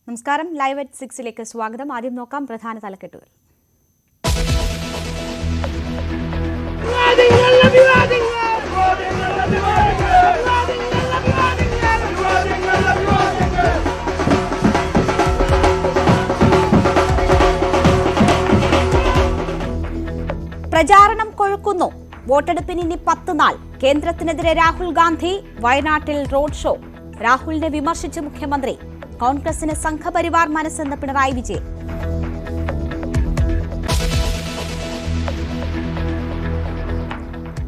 നമസ്കാരം. Live at 6ലേക്ക് സ്വാഗതം. ആദ്യം നോക്കാം പ്രധാന തലക്കെട്ടുകൾ. പ്രചാരണം കൊഴുക്കുന്നു. വോട്ടെടുപ്പിന് ഇനി 10 നാൾ. കേന്ദ്രത്തിനെതിരെ രാഹുൽ ഗാന്ധി. വയനാട്ടിൽ റോഡ് ഷോ. രാഹുലിനെ വിമർശിച്ച് മുഖ്യമന്ത്രി. കോൺഗ്രസിന് സംഘപരിവാർ മനസ്സെന്ന് പിണറായി വിജയൻ.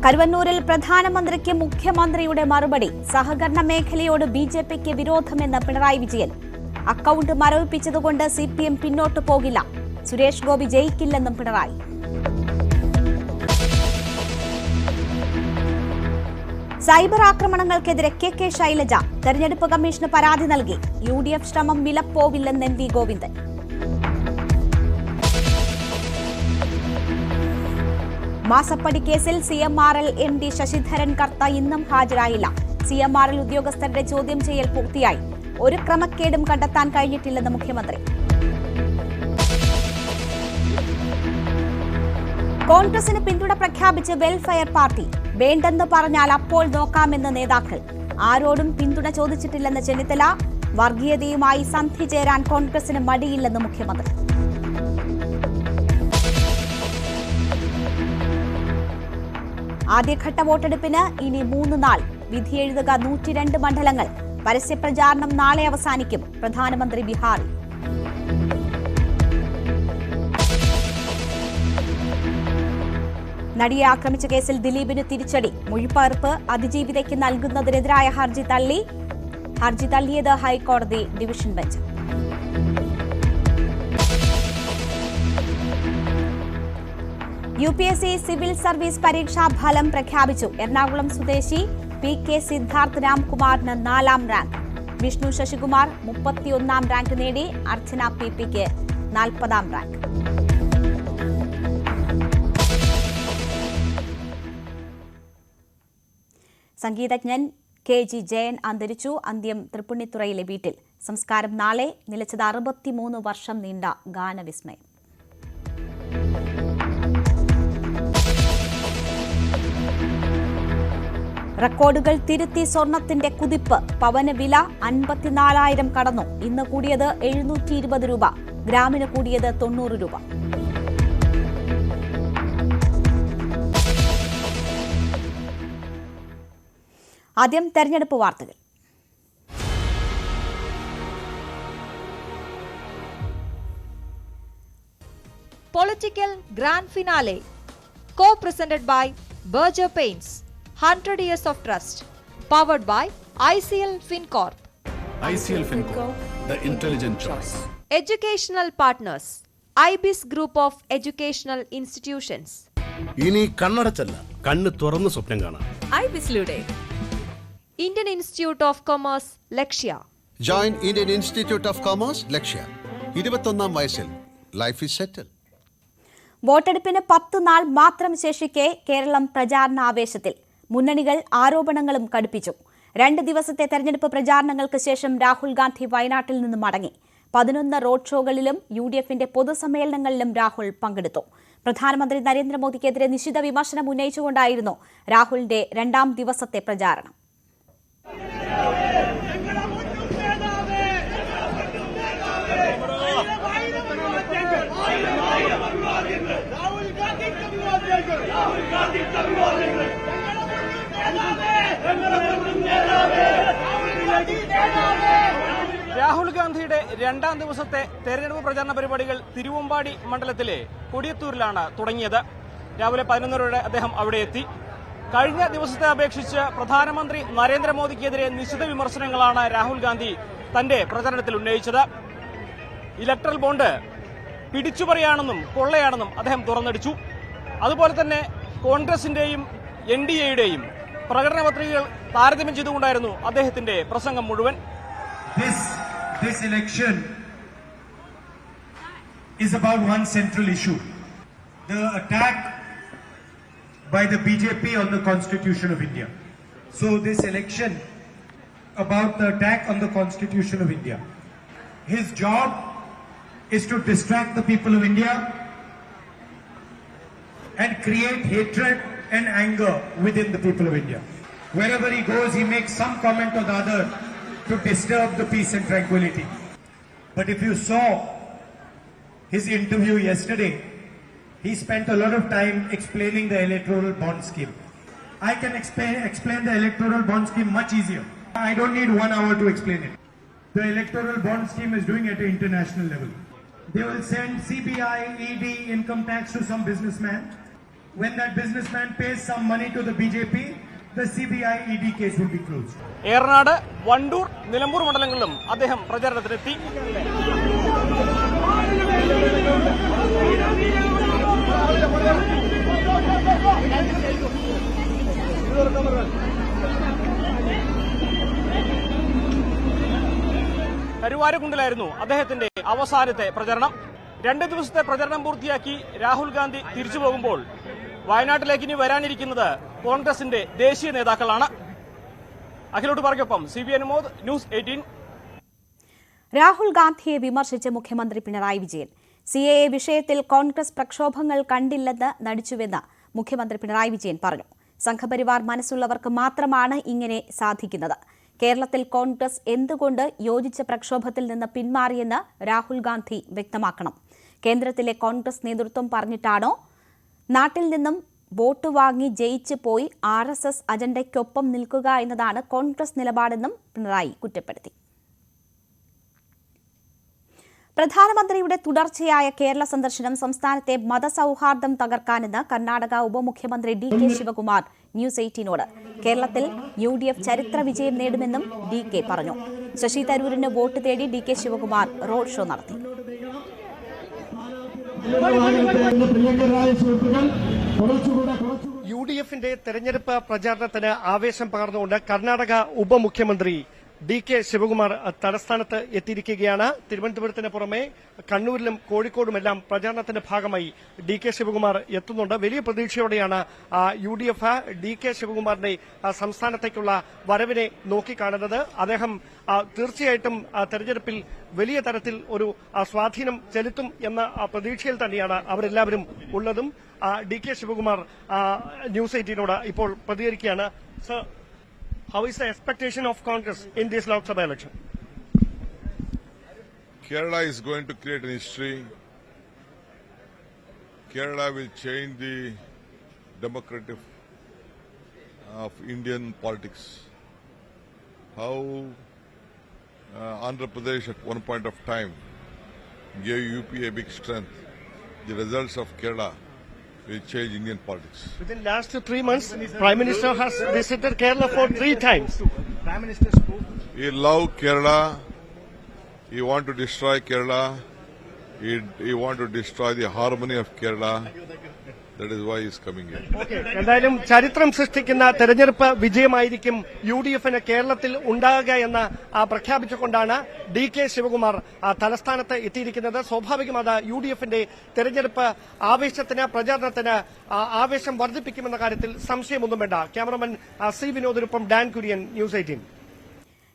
കരുവന്നൂരിൽ പ്രധാനമന്ത്രിക്ക് മുഖ്യമന്ത്രിയുടെ മറുപടി. സഹകരണ മേഖലയോട് ബിജെപിക്ക് വിരോധമെന്ന് പിണറായി വിജയൻ. അക്കൌണ്ട് മരവിപ്പിച്ചതുകൊണ്ട് സിപിഎം പിന്നോട്ടു പോകില്ല. സുരേഷ് ഗോപി ജയിക്കില്ലെന്നും പിണറായി. സൈബർ ആക്രമണങ്ങൾക്കെതിരെ കെ ശൈലജ. തെരഞ്ഞെടുപ്പ് കമ്മീഷന് പരാതി നൽകി. UDF ശ്രമം വിലപ്പോവില്ലെന്ന് MV ഗോവിന്ദൻ. മാസപ്പടി കേസിൽ CMRL MD ശശിധരൻ കർത്ത ഇന്നും ഹാജരായില്ല. CMRL ഉദ്യോഗസ്ഥരുടെ ചോദ്യം ചെയ്യൽ പൂർത്തിയായി. ഒരു ക്രമക്കേടും കണ്ടെത്താൻ കഴിഞ്ഞിട്ടില്ലെന്ന് മുഖ്യമന്ത്രി. കോൺഗ്രസിന് പിന്തുണ പ്രഖ്യാപിച്ച് വെൽഫെയർ പാർട്ടി. വേണ്ടെന്ന് പറഞ്ഞാൽ അപ്പോൾ നോക്കാമെന്ന് നേതാക്കൾ. ആരോടും പിന്തുണ ചോദിച്ചിട്ടില്ലെന്ന് ചെന്നിത്തല. വർഗീയതയുമായി സന്ധി ചേരാൻ കോൺഗ്രസിന് മടിയില്ലെന്ന് മുഖ്യമന്ത്രി. ആദ്യഘട്ട വോട്ടെടുപ്പിന് ഇനി 3 നാൾ. വിധിയെഴുതുക 102 മണ്ഡലങ്ങൾ. പരസ്യപ്രചാരണം നാളെ അവസാനിക്കും. പ്രധാനമന്ത്രി ബീഹാറിൽ. നടിയെ ആക്രമിച്ച കേസിൽ ദിലീപിന് തിരിച്ചടി. മൊഴിപ്പകർപ്പ് അതിജീവിതയ്ക്ക് നൽകുന്നതിനെതിരായ ഹർജി തള്ളിയത് ഹൈക്കോടതി division bench. UPSC civil service പരീക്ഷാ ഫലം പ്രഖ്യാപിച്ചു. എറണാകുളം സ്വദേശി PK സിദ്ധാർത്ഥ് രാംകുമാറിന് 4ാം റാങ്ക്. വിഷ്ണു ശശികുമാർ 31ാം റാങ്ക് നേടി. അർച്ചന PP-ക്ക് 40ാം റാങ്ക്. സംഗീതജ്ഞൻ KG ജയൻ അന്തരിച്ചു. അന്ത്യം തൃപ്പുണിത്തുറയിലെ വീട്ടിൽ. സംസ്കാരം നാളെ. നിലച്ചത് 63 വർഷം നീണ്ട ഗാനവിസ്മയം. റെക്കോർഡുകൾ തിരുത്തി സ്വർണത്തിന്റെ കുതിപ്പ്. പവന് വില 54,000 കടന്നു. ഇന്ന് കൂടിയത് 720 രൂപ. ഗ്രാമിന് കൂടിയത് 90 രൂപ. ആദ്യം തെരഞ്ഞെടുപ്പ് വാർത്തകൾ. Political Grand Finale, co-presented by Berger Paints, 100 years of trust, powered by ICL FinCorp. ICL FinCorp, the intelligent choice. Educational partners, IBIS Group of Educational Institutions. ഇനി കണ്ണടച്ചല്ല, കണ്ണ് തുറന്ന് സ്വപ്നം കാണാം. IBIS-ലൂടെ Indian Institute of Commerce, Lakshya. Join Indian Institute of Commerce, Lakshya. 21ാം വയസ്സിൽ life is സെറ്റിൽ. വോട്ടെടുപ്പിന് 10 നാൾ മാത്രം ശേഷിക്കെ കേരളം പ്രചാരണാവേശത്തിൽ. മുന്നണികൾ ആരോപണങ്ങളും കടുപ്പിച്ചു. 2 ദിവസത്തെ തെരഞ്ഞെടുപ്പ് പ്രചാരണങ്ങൾക്ക് ശേഷം രാഹുൽ ഗാന്ധി വയനാട്ടിൽ നിന്ന് മടങ്ങി. 11 റോഡ് ഷോകളിലും UDFന്റെ പൊതുസമ്മേളനങ്ങളിലും രാഹുൽ പങ്കെടുത്തു. പ്രധാനമന്ത്രി നരേന്ദ്രമോദിക്കെതിരെ നിശിത വിമർശനം ഉന്നയിച്ചുകൊണ്ടായിരുന്നു രാഹുലിന്റെ 2ാം ദിവസത്തെ പ്രചാരണം. രാഹുൽ ഗാന്ധിയുടെ 2ാം ദിവസത്തെ തെരഞ്ഞെടുപ്പ് പ്രചാരണ പരിപാടികൾ തിരുവമ്പാടി മണ്ഡലത്തിലെ കൊടിയത്തൂരിലാണ് തുടങ്ങിയത്. രാവിലെ 11:00 അദ്ദേഹം അവിടെ എത്തി. കഴിഞ്ഞ ദിവസത്തെ അപേക്ഷിച്ച് പ്രധാനമന്ത്രി നരേന്ദ്രമോദിക്കെതിരെ നിശിത വിമർശനങ്ങളാണ് രാഹുൽ ഗാന്ധി തന്റെ പ്രചരണത്തിൽ ഉന്നയിച്ചത്. ഇലക്ട്രൽ ബോണ്ട് പിടിച്ചുപറിയാണെന്നും കൊള്ളയാണെന്നും അദ്ദേഹം തുറന്നടിച്ചു. അതുപോലെ തന്നെ കോൺഗ്രസിന്റെയും NDAയുടെയും പ്രകടന പത്രികകൾ താരതമ്യം ചെയ്തുകൊണ്ടായിരുന്നു അദ്ദേഹത്തിന്റെ പ്രസംഗം മുഴുവൻ. This election is about one central issue: the attack by the BJP on the Constitution of India. So this election about the attack on the Constitution of India. His job is to distract the people of India and create hatred and anger within the people of India. Wherever he goes, he makes some comment or the other to disturb the peace and tranquility. But if you saw his interview yesterday, he spent a lot of time explaining the electoral bond scheme. I can explain the electoral bond scheme much easier. I don't need 1 hour to explain it. The electoral bond scheme is doing at an international level. They will send CBI, ED, income tax to some businessman. When that businessman pays some money to the BJP, the CBI ED case will be closed. Eranad, Wandoor, Nilambur മണ്ഡലങ്ങളിലും അദ്ദേഹം പ്രചാരണത്തിനെത്തി. കരുവാരക്കുണ്ടിലായിരുന്നു അദ്ദേഹത്തിന്റെ അവസാനത്തെ പ്രചരണം. 2 ദിവസത്തെ പ്രചരണം പൂർത്തിയാക്കി രാഹുൽ ഗാന്ധി തിരിച്ചു പോകുമ്പോൾ വയനാട്ടിലേക്ക് ഇനി വരാനിരിക്കുന്നത് കോൺഗ്രസിന്റെ ദേശീയ നേതാക്കളാണ്. അഖിലോട്ട് പറയ്ക്കൊപ്പം CB അനുമോദ്, ന്യൂസ് 18. രാഹുൽ ഗാന്ധിയെ വിമർശിച്ച് മുഖ്യമന്ത്രി പിണറായി വിജയൻ. CAA വിഷയത്തിൽ കോൺഗ്രസ് പ്രക്ഷോഭങ്ങൾ കണ്ടില്ലെന്ന് നടിച്ചുവെന്ന് മുഖ്യമന്ത്രി പിണറായി വിജയൻ പറഞ്ഞു. സംഘപരിവാർ മനസ്സുള്ളവർക്ക് മാത്രമാണ് ഇങ്ങനെ സാധിക്കുന്നത്. കേരളത്തിൽ കോൺഗ്രസ് എന്തുകൊണ്ട് യോജിച്ച പ്രക്ഷോഭത്തിൽ നിന്ന് പിന്മാറിയെന്ന് രാഹുൽ ഗാന്ധി വ്യക്തമാക്കണം. കേന്ദ്രത്തിലെ കോൺഗ്രസ് നേതൃത്വം പറഞ്ഞിട്ടാണോ? നാട്ടിൽ നിന്നും വോട്ട് വാങ്ങി ജയിച്ച് പോയി RSS അജണ്ടയ്ക്കൊപ്പം നിൽക്കുക എന്നതാണ് കോൺഗ്രസ് നിലപാടെന്നും പിണറായി കുറ്റപ്പെടുത്തി. പ്രധാനമന്ത്രിയുടെ തുടർച്ചയായ കേരള സന്ദർശനം സംസ്ഥാനത്തെ മതസൌഹാർദ്ദം തകർക്കാനെന്ന് കർണാടക ഉപമുഖ്യമന്ത്രി DK ശിവകുമാർ ന്യൂസ് 18നോട്. കേരളത്തിൽ UDF ചരിത്ര വിജയം നേടുമെന്നും DK പറഞ്ഞു. ശശി തരൂരിന് വോട്ട് തേടി DK ശിവകുമാർ റോഡ് ഷോ നടത്തി. UDFന്റെ തെരഞ്ഞെടുപ്പ് പ്രചാരണത്തിന് ആവേശം പകർന്നുകൊണ്ട് കർണാടക ഉപമുഖ്യമന്ത്രി DK ശിവകുമാർ തലസ്ഥാനത്ത് എത്തിയിരിക്കുകയാണ്. തിരുവനന്തപുരത്തിന് പുറമെ കണ്ണൂരിലും കോഴിക്കോടുമെല്ലാം പ്രചാരണത്തിന്റെ ഭാഗമായി DK ശിവകുമാർ എത്തുന്നുണ്ട്. വലിയ പ്രതീക്ഷയോടെയാണ് UDF DK ശിവകുമാറിന്റെ സംസ്ഥാനത്തേക്കുള്ള വരവിനെ നോക്കിക്കാണുന്നത്. അദ്ദേഹം തീർച്ചയായിട്ടും തെരഞ്ഞെടുപ്പിൽ വലിയ തരത്തിൽ ഒരു സ്വാധീനം ചെലുത്തും എന്ന പ്രതീക്ഷയിൽ തന്നെയാണ് അവരെല്ലാവരും ഉള്ളതും. DK ശിവകുമാർ ന്യൂസ് 18നോട് ഇപ്പോൾ പ്രതികരിക്കുകയാണ്. Sir, how is the expectation of Congress in this Lok Sabha election? Kerala is going to create an history. Kerala will change the democratic of Indian politics. How Andhra Pradesh at one point of time gave UP a big strength. The results of Kerala will change Indian politics. Within last 3 months, Prime Minister has visited Kerala for 3 times. Prime Minister spoke. He loved Kerala. He want to destroy Kerala. He want to destroy the harmony of Kerala. That is why he is coming here. Okay. എന്തായാലും ചരിത്രം സൃഷ്ടിക്കുന്ന തെരഞ്ഞെടുപ്പ് വിജയമായിരിക്കും UDFന് കേരളത്തിൽ ഉണ്ടാകുക എന്ന് പ്രഖ്യാപിച്ചുകൊണ്ടാണ് DK Shivakumar തലസ്ഥാനത്ത് എത്തിയിരിക്കുന്നത്. സ്വാഭാവികം അത് UDFന്റെ തെരഞ്ഞെടുപ്പ് ആവേശത്തിന്, പ്രചാരണത്തിന് ആവേശം വർദ്ധിപ്പിക്കുമെന്ന കാര്യത്തിൽ സംശയമൊന്നും വേണ്ട. ക്യാമറമാൻ C വിനോദിനൊപ്പം ഡാൻ കുര്യൻ, ന്യൂസ് 18.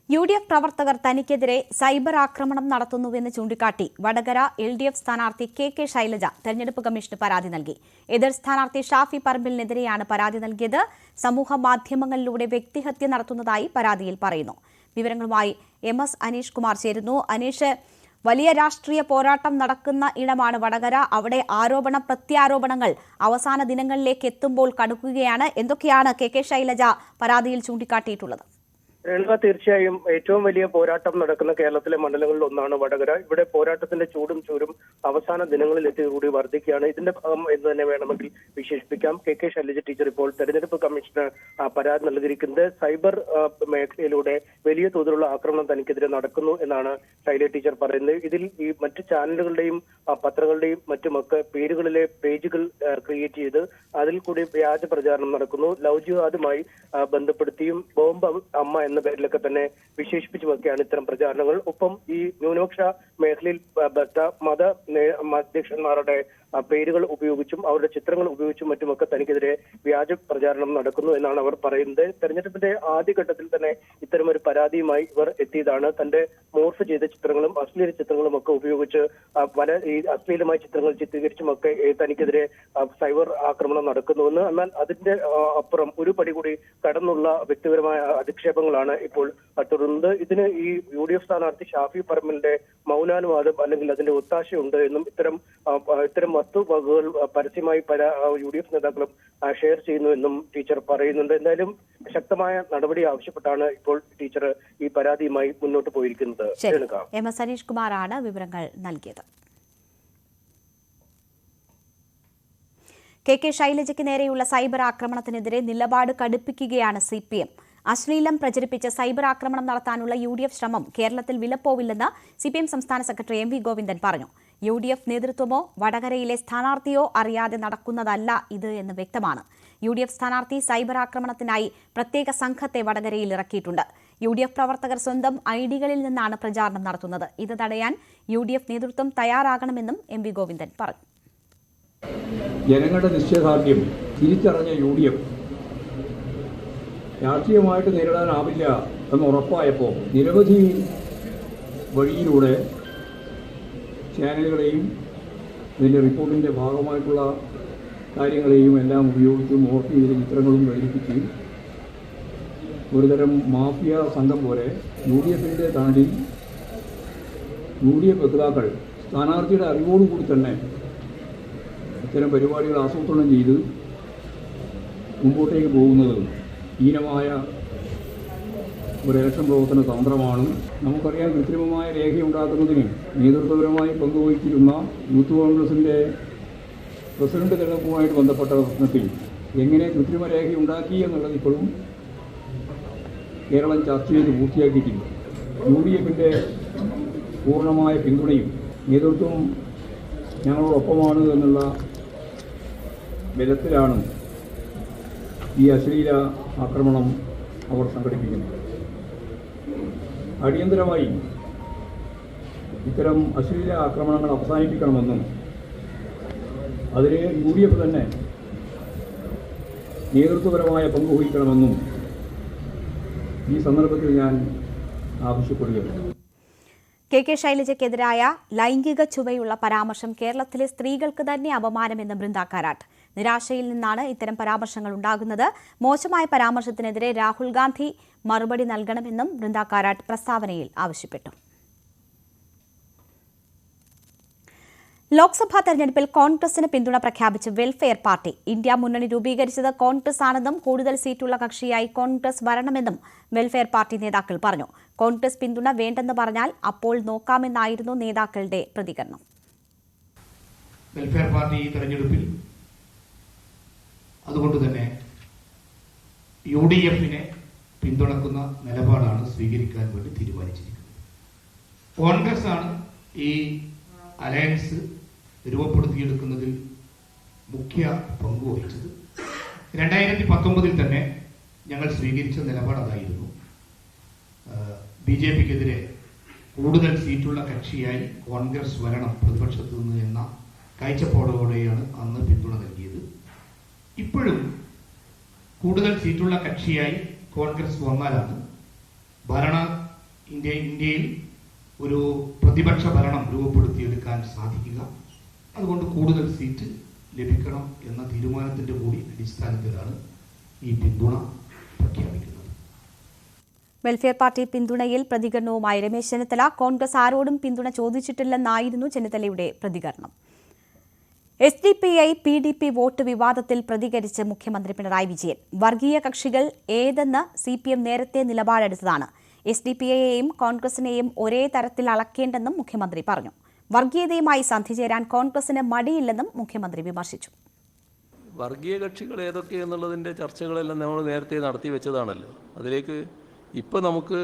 UDF പ്രവർത്തകർ തനിക്കെതിരെ സൈബർ ആക്രമണം നടത്തുന്നുവെന്ന് ചൂണ്ടിക്കാട്ടി വടകര LDF സ്ഥാനാർത്ഥി KK ശൈലജ തെരഞ്ഞെടുപ്പ് കമ്മീഷന് പരാതി നൽകി. എതിർ സ്ഥാനാർത്ഥി ഷാഫി പറമ്പിലിനെതിരെയാണ് പരാതി നൽകിയത്. സമൂഹ മാധ്യമങ്ങളിലൂടെ വ്യക്തിഹത്യ നടത്തുന്നതായി പരാതിയിൽ പറയുന്നു. വിവരങ്ങളുമായി MS അനീഷ് കുമാർ ചേരുന്നു. അനീഷ്, വലിയ രാഷ്ട്രീയ പോരാട്ടം നടക്കുന്ന ഇടമാണ് വടകര. അവിടെ ആരോപണ പ്രത്യാരോപണങ്ങൾ അവസാന ദിനങ്ങളിലേക്ക് എത്തുമ്പോൾ കടുക്കുകയാണ്. എന്തൊക്കെയാണ് KK ശൈലജ പരാതിയിൽ ചൂണ്ടിക്കാട്ടിയിട്ടുള്ളത്? തീർച്ചയായും ഏറ്റവും വലിയ പോരാട്ടം നടക്കുന്ന കേരളത്തിലെ മണ്ഡലങ്ങളിൽ ഒന്നാണ് വടകര. ഇവിടെ പോരാട്ടത്തിന്റെ ചൂടും ചൂരും അവസാന ദിനങ്ങളിൽ എത്തികൂടി വർദ്ധിക്കുകയാണ്. ഇതിന്റെ ഭാഗം എന്ന് തന്നെ വേണമെങ്കിൽ വിശേഷിപ്പിക്കാം. KK ശൈലജ ടീച്ചർ ഇപ്പോൾ തെരഞ്ഞെടുപ്പ് കമ്മീഷന് പരാതി നൽകിയിരിക്കുന്നത് സൈബർ മേഖലയിലൂടെ വലിയ തോതിലുള്ള ആക്രമണം തനിക്കെതിരെ നടക്കുന്നു എന്നാണ് ശൈലജ ടീച്ചർ പറയുന്നത്. ഇതിൽ ഈ മറ്റ് ചാനലുകളുടെയും പത്രങ്ങളുടെയും മറ്റുമൊക്കെ പേരുകളിലെ പേജുകൾ ക്രിയേറ്റ് ചെയ്ത് അതിൽ കൂടി വ്യാജ പ്രചാരണം നടക്കുന്നു. ലവ് ജിഹാദുമായി ബന്ധപ്പെടുത്തിയും ബോംബ് അമ്മ എന്ന പേരിലൊക്കെ തന്നെ വിശേഷിപ്പിച്ചുമൊക്കെയാണ് ഇത്തരം പ്രചാരണങ്ങൾ. ഒപ്പം ഈ ന്യൂനപക്ഷ മേഖലയിൽ മത അധ്യക്ഷന്മാരുടെ പേരുകൾ ഉപയോഗിച്ചും അവരുടെ ചിത്രങ്ങൾ ഉപയോഗിച്ചും മറ്റുമൊക്കെ തനിക്കെതിരെ വ്യാജ പ്രചാരണം നടക്കുന്നു എന്നാണ് അവർ പറയുന്നത്. തെരഞ്ഞെടുപ്പിന്റെ ആദ്യഘട്ടത്തിൽ തന്നെ ഇത്തരമൊരു പരാതിയുമായി ഇവർ എത്തിയതാണ്. തന്റെ മോർഫ് ചെയ്ത ചിത്രങ്ങളും അശ്ലീല ചിത്രങ്ങളും ഒക്കെ ഉപയോഗിച്ച് ഈ അശ്ലീലമായ ചിത്രങ്ങൾ ചിത്രീകരിച്ചുമൊക്കെ തനിക്കെതിരെ സൈബർ ആക്രമണം നടക്കുന്നുവെന്ന്. എന്നാൽ അതിന്റെ അപ്പുറം ഒരു പടി കൂടി കടന്നുള്ള വ്യക്തിപരമായ അധിക്ഷേപങ്ങളാണ് ഇപ്പോൾ തുടരുന്നത്. ഇതിന് ഈ UDF സ്ഥാനാർത്ഥി ഷാഫി പറമ്പലിന്റെ മൗനാനുവാദം അല്ലെങ്കിൽ അതിന്റെ ഒത്താശയുണ്ട് എന്നും ഇത്തരം വസ്തുവകകൾ പരസ്യമായി പല UDF നേതാക്കളും ഷെയർ ചെയ്യുന്നുവെന്നും ടീച്ചർ പറയുന്നുണ്ട്. എന്തായാലും ശക്തമായ നടപടി ആവശ്യപ്പെട്ടാണ് ഇപ്പോൾ ടീച്ചർ ഈ പരാതിയുമായി മുന്നോട്ട് പോയിരിക്കുന്നത്. MS സനീഷ് കുമാറാണ് വിവരങ്ങൾ നൽകിയത്. KK ശൈലജയ്ക്ക് നേരെയുള്ള സൈബർ ആക്രമണത്തിനെതിരെ നിലപാട് കടുപ്പിക്കുകയാണ് CPM. അശ്ലീലം പ്രചരിപ്പിച്ച് സൈബർ ആക്രമണം നടത്താനുള്ള UDF ശ്രമം കേരളത്തിൽ വിലപ്പോവില്ലെന്ന് CPM സംസ്ഥാന സെക്രട്ടറി MV ഗോവിന്ദൻ പറഞ്ഞു. UDF നേതൃത്വമോ വടകരയിലെ സ്ഥാനാർത്ഥിയോ അറിയാതെ നടക്കുന്നതല്ല ഇത് എന്ന് വ്യക്തമാണ്. UDF സ്ഥാനാർത്ഥി സൈബർ ആക്രമണത്തിനായി പ്രത്യേക സംഘത്തെ വടകരയിൽ ഇറക്കിയിട്ടുണ്ട്. UDF പ്രവർത്തകർ സ്വന്തം ഐഡികളിൽ നിന്നാണ് പ്രചാരണം നടത്തുന്നത്. ഇത് തടയാൻ UDF നേതൃത്വം തയ്യാറാകണമെന്നും MV ഗോവിന്ദൻ പറഞ്ഞു. ജനങ്ങളുടെ നിശ്ചയദാർഢ്യം തിരിച്ചറിഞ്ഞ UDF രാഷ്ട്രീയമായിട്ട് നേരിടാനാവില്ല എന്ന് ഉറപ്പായപ്പോൾ നിരവധി വഴിയിലൂടെ ചാനലുകളെയും ഇതിൻ്റെ റിപ്പോർട്ടിൻ്റെ ഭാഗമായിട്ടുള്ള കാര്യങ്ങളെയും എല്ലാം ഉപയോഗിച്ച് മോർഫ് ചെയ്ത ചിത്രങ്ങളും പ്രചരിപ്പിച്ച് ഒരുതരം മാഫിയ സംഘം പോലെ UDFിൻ്റെ തണലിൽ UDF നേതാക്കൾ സ്ഥാനാർത്ഥിയുടെ അറിവോടുകൂടി തന്നെ ഇത്തരം പരിപാടികൾ ആസൂത്രണം ചെയ്ത് മുമ്പോട്ടേക്ക് പോകുന്നത് ഹീനമായ ഒരു ഇലക്ഷൻ പ്രവർത്തന തന്ത്രമാണ്. നമുക്കറിയാം, കൃത്രിമമായ രേഖയുണ്ടാക്കുന്നതിന് നേതൃത്വപരമായി പങ്കുവഹിച്ചിരുന്ന യൂത്ത് കോൺഗ്രസിൻ്റെ പ്രസിഡന്റ് തെരഞ്ഞെടുപ്പുമായിട്ട് ബന്ധപ്പെട്ട പ്രശ്നത്തിൽ എങ്ങനെ കൃത്രിമ രേഖയുണ്ടാക്കി എന്നുള്ളത് ഇപ്പോഴും കേരളം ചർച്ച ചെയ്ത് പൂർത്തിയാക്കിയിട്ടില്ല. UDFിൻ്റെ പൂർണ്ണമായ പിന്തുണയും നേതൃത്വം ഞങ്ങളോടൊപ്പമാണ് എന്നുള്ള ബലത്തിലാണ് ഈ അശ്ലീല ആക്രമണം അവർ സംഘടിപ്പിക്കുന്നത്. അടിയന്തരമായി ഇത്തരം അശ്ലീല ആക്രമണങ്ങൾ അവസാനിപ്പിക്കണമെന്നും അതിന് UDF തന്നെ നേതൃത്വപരമായ പങ്ക് വഹിക്കണമെന്നും ഈ സന്ദർഭത്തിൽ ഞാൻ ആവശ്യപ്പെടുകയാണ്. KK ശൈലജയ്ക്കെതിരായ ലൈംഗിക ചുവയുള്ള പരാമർശം കേരളത്തിലെ സ്ത്രീകൾക്ക് തന്നെ അപമാനമെന്ന് ബൃന്ദ കാരാട്ട്. നിരാശയിൽ നിന്നാണ് ഇത്തരം പരാമർശങ്ങൾ ഉണ്ടാകുന്നത്. മോശമായ പരാമർശത്തിനെതിരെ രാഹുൽ ഗാന്ധി മറുപടി നൽകണമെന്നും ബൃന്ദ കാരാട്ട് പ്രസ്താവനയിൽ ആവശ്യപ്പെട്ടു. ലോക്സഭാ തെരഞ്ഞെടുപ്പിൽ കോൺഗ്രസിന് പിന്തുണ പ്രഖ്യാപിച്ച് വെൽഫെയർ പാർട്ടി. ഇന്ത്യ മുന്നണി രൂപീകരിച്ചത് കോൺഗ്രസ് ആണെന്നും കൂടുതൽ സീറ്റുള്ള കക്ഷിയായി കോൺഗ്രസ് വരണമെന്നും വെൽഫെയർ പാർട്ടി നേതാക്കൾ പറഞ്ഞു. കോൺഗ്രസ് പിന്തുണ വേണ്ടെന്ന് പറഞ്ഞാൽ അപ്പോൾ നോക്കാമെന്നായിരുന്നു നേതാക്കളുടെ പ്രതികരണം. വെൽഫെയർ പാർട്ടി ഈ തെരഞ്ഞെടുപ്പിൽ അതുകൊണ്ട് തന്നെ UDFിനെ പിന്തുണക്കുന്ന നിലപാടാണ് സ്വീകരിക്കാൻ വേണ്ടി തീരുമാനിച്ചിരിക്കുന്നത്. കോൺഗ്രസ് ആണ് ഈ അലയൻസ് രൂപപ്പെടുത്തിയെടുക്കുന്നതിൽ മുഖ്യ പങ്കുവഹിച്ചത്. 2019 തന്നെ ഞങ്ങൾ സ്വീകരിച്ച നിലപാട് അതായിരുന്നു. BJPക്കെതിരെ കൂടുതൽ സീറ്റുള്ള കക്ഷിയായി കോൺഗ്രസ് വരണം പ്രതിപക്ഷത്തു നിന്ന് എന്ന കാഴ്ചപ്പാടോടെയാണ് അന്ന് പിന്തുണ നൽകിയത്. ഇപ്പോഴും കൂടുതൽ സീറ്റുള്ള കക്ഷിയായി കോൺഗ്രസ് വന്നാലാണ് ഇന്ത്യയിൽ ഒരു പ്രതിപക്ഷ ഭരണം രൂപപ്പെടുത്തിയെടുക്കാൻ സാധിക്കുക. അതുകൊണ്ട് കൂടുതൽ സീറ്റ് ലഭിക്കണം എന്ന തീരുമാനത്തിന്റെ കൂടി അടിസ്ഥാനത്തിലാണ് ഈ പിന്തുണ പ്രഖ്യാപിക്കുന്നത്. വെൽഫെയർ പാർട്ടി പിന്തുണയിൽ പ്രതികരണവുമായി രമേശ് ചെന്നിത്തല. കോൺഗ്രസ് ആരോടും പിന്തുണ ചോദിച്ചിട്ടില്ലെന്നായിരുന്നു ചെന്നിത്തലയുടെ പ്രതികരണം. SDPI PDP വോട്ട് വിവാദത്തിൽ പ്രതികരിച്ച് മുഖ്യമന്ത്രി പിണറായി വിജയൻ. വർഗീയ കക്ഷികൾ ഏതെന്ന് CPM നേരത്തെ നിലപാടെടുത്തതാണ്. SDPIയെയും കോൺഗ്രസിനെയും ഒരേ തരത്തിൽ അളക്കേണ്ടെന്നും മുഖ്യമന്ത്രി പറഞ്ഞു. വർഗീയതയുമായി സന്ധി ചേരാൻ കോൺഗ്രസിന് മടിയില്ലെന്നും മുഖ്യമന്ത്രി വിമർശിച്ചു. വർഗീയ കക്ഷികൾ ഏതൊക്കെ എന്നുള്ളതിൻ്റെ ചർച്ചകളെല്ലാം നമ്മൾ നേരത്തെ നടത്തി വെച്ചതാണല്ലോ. അതിലേക്ക് ഇപ്പോൾ നമുക്ക്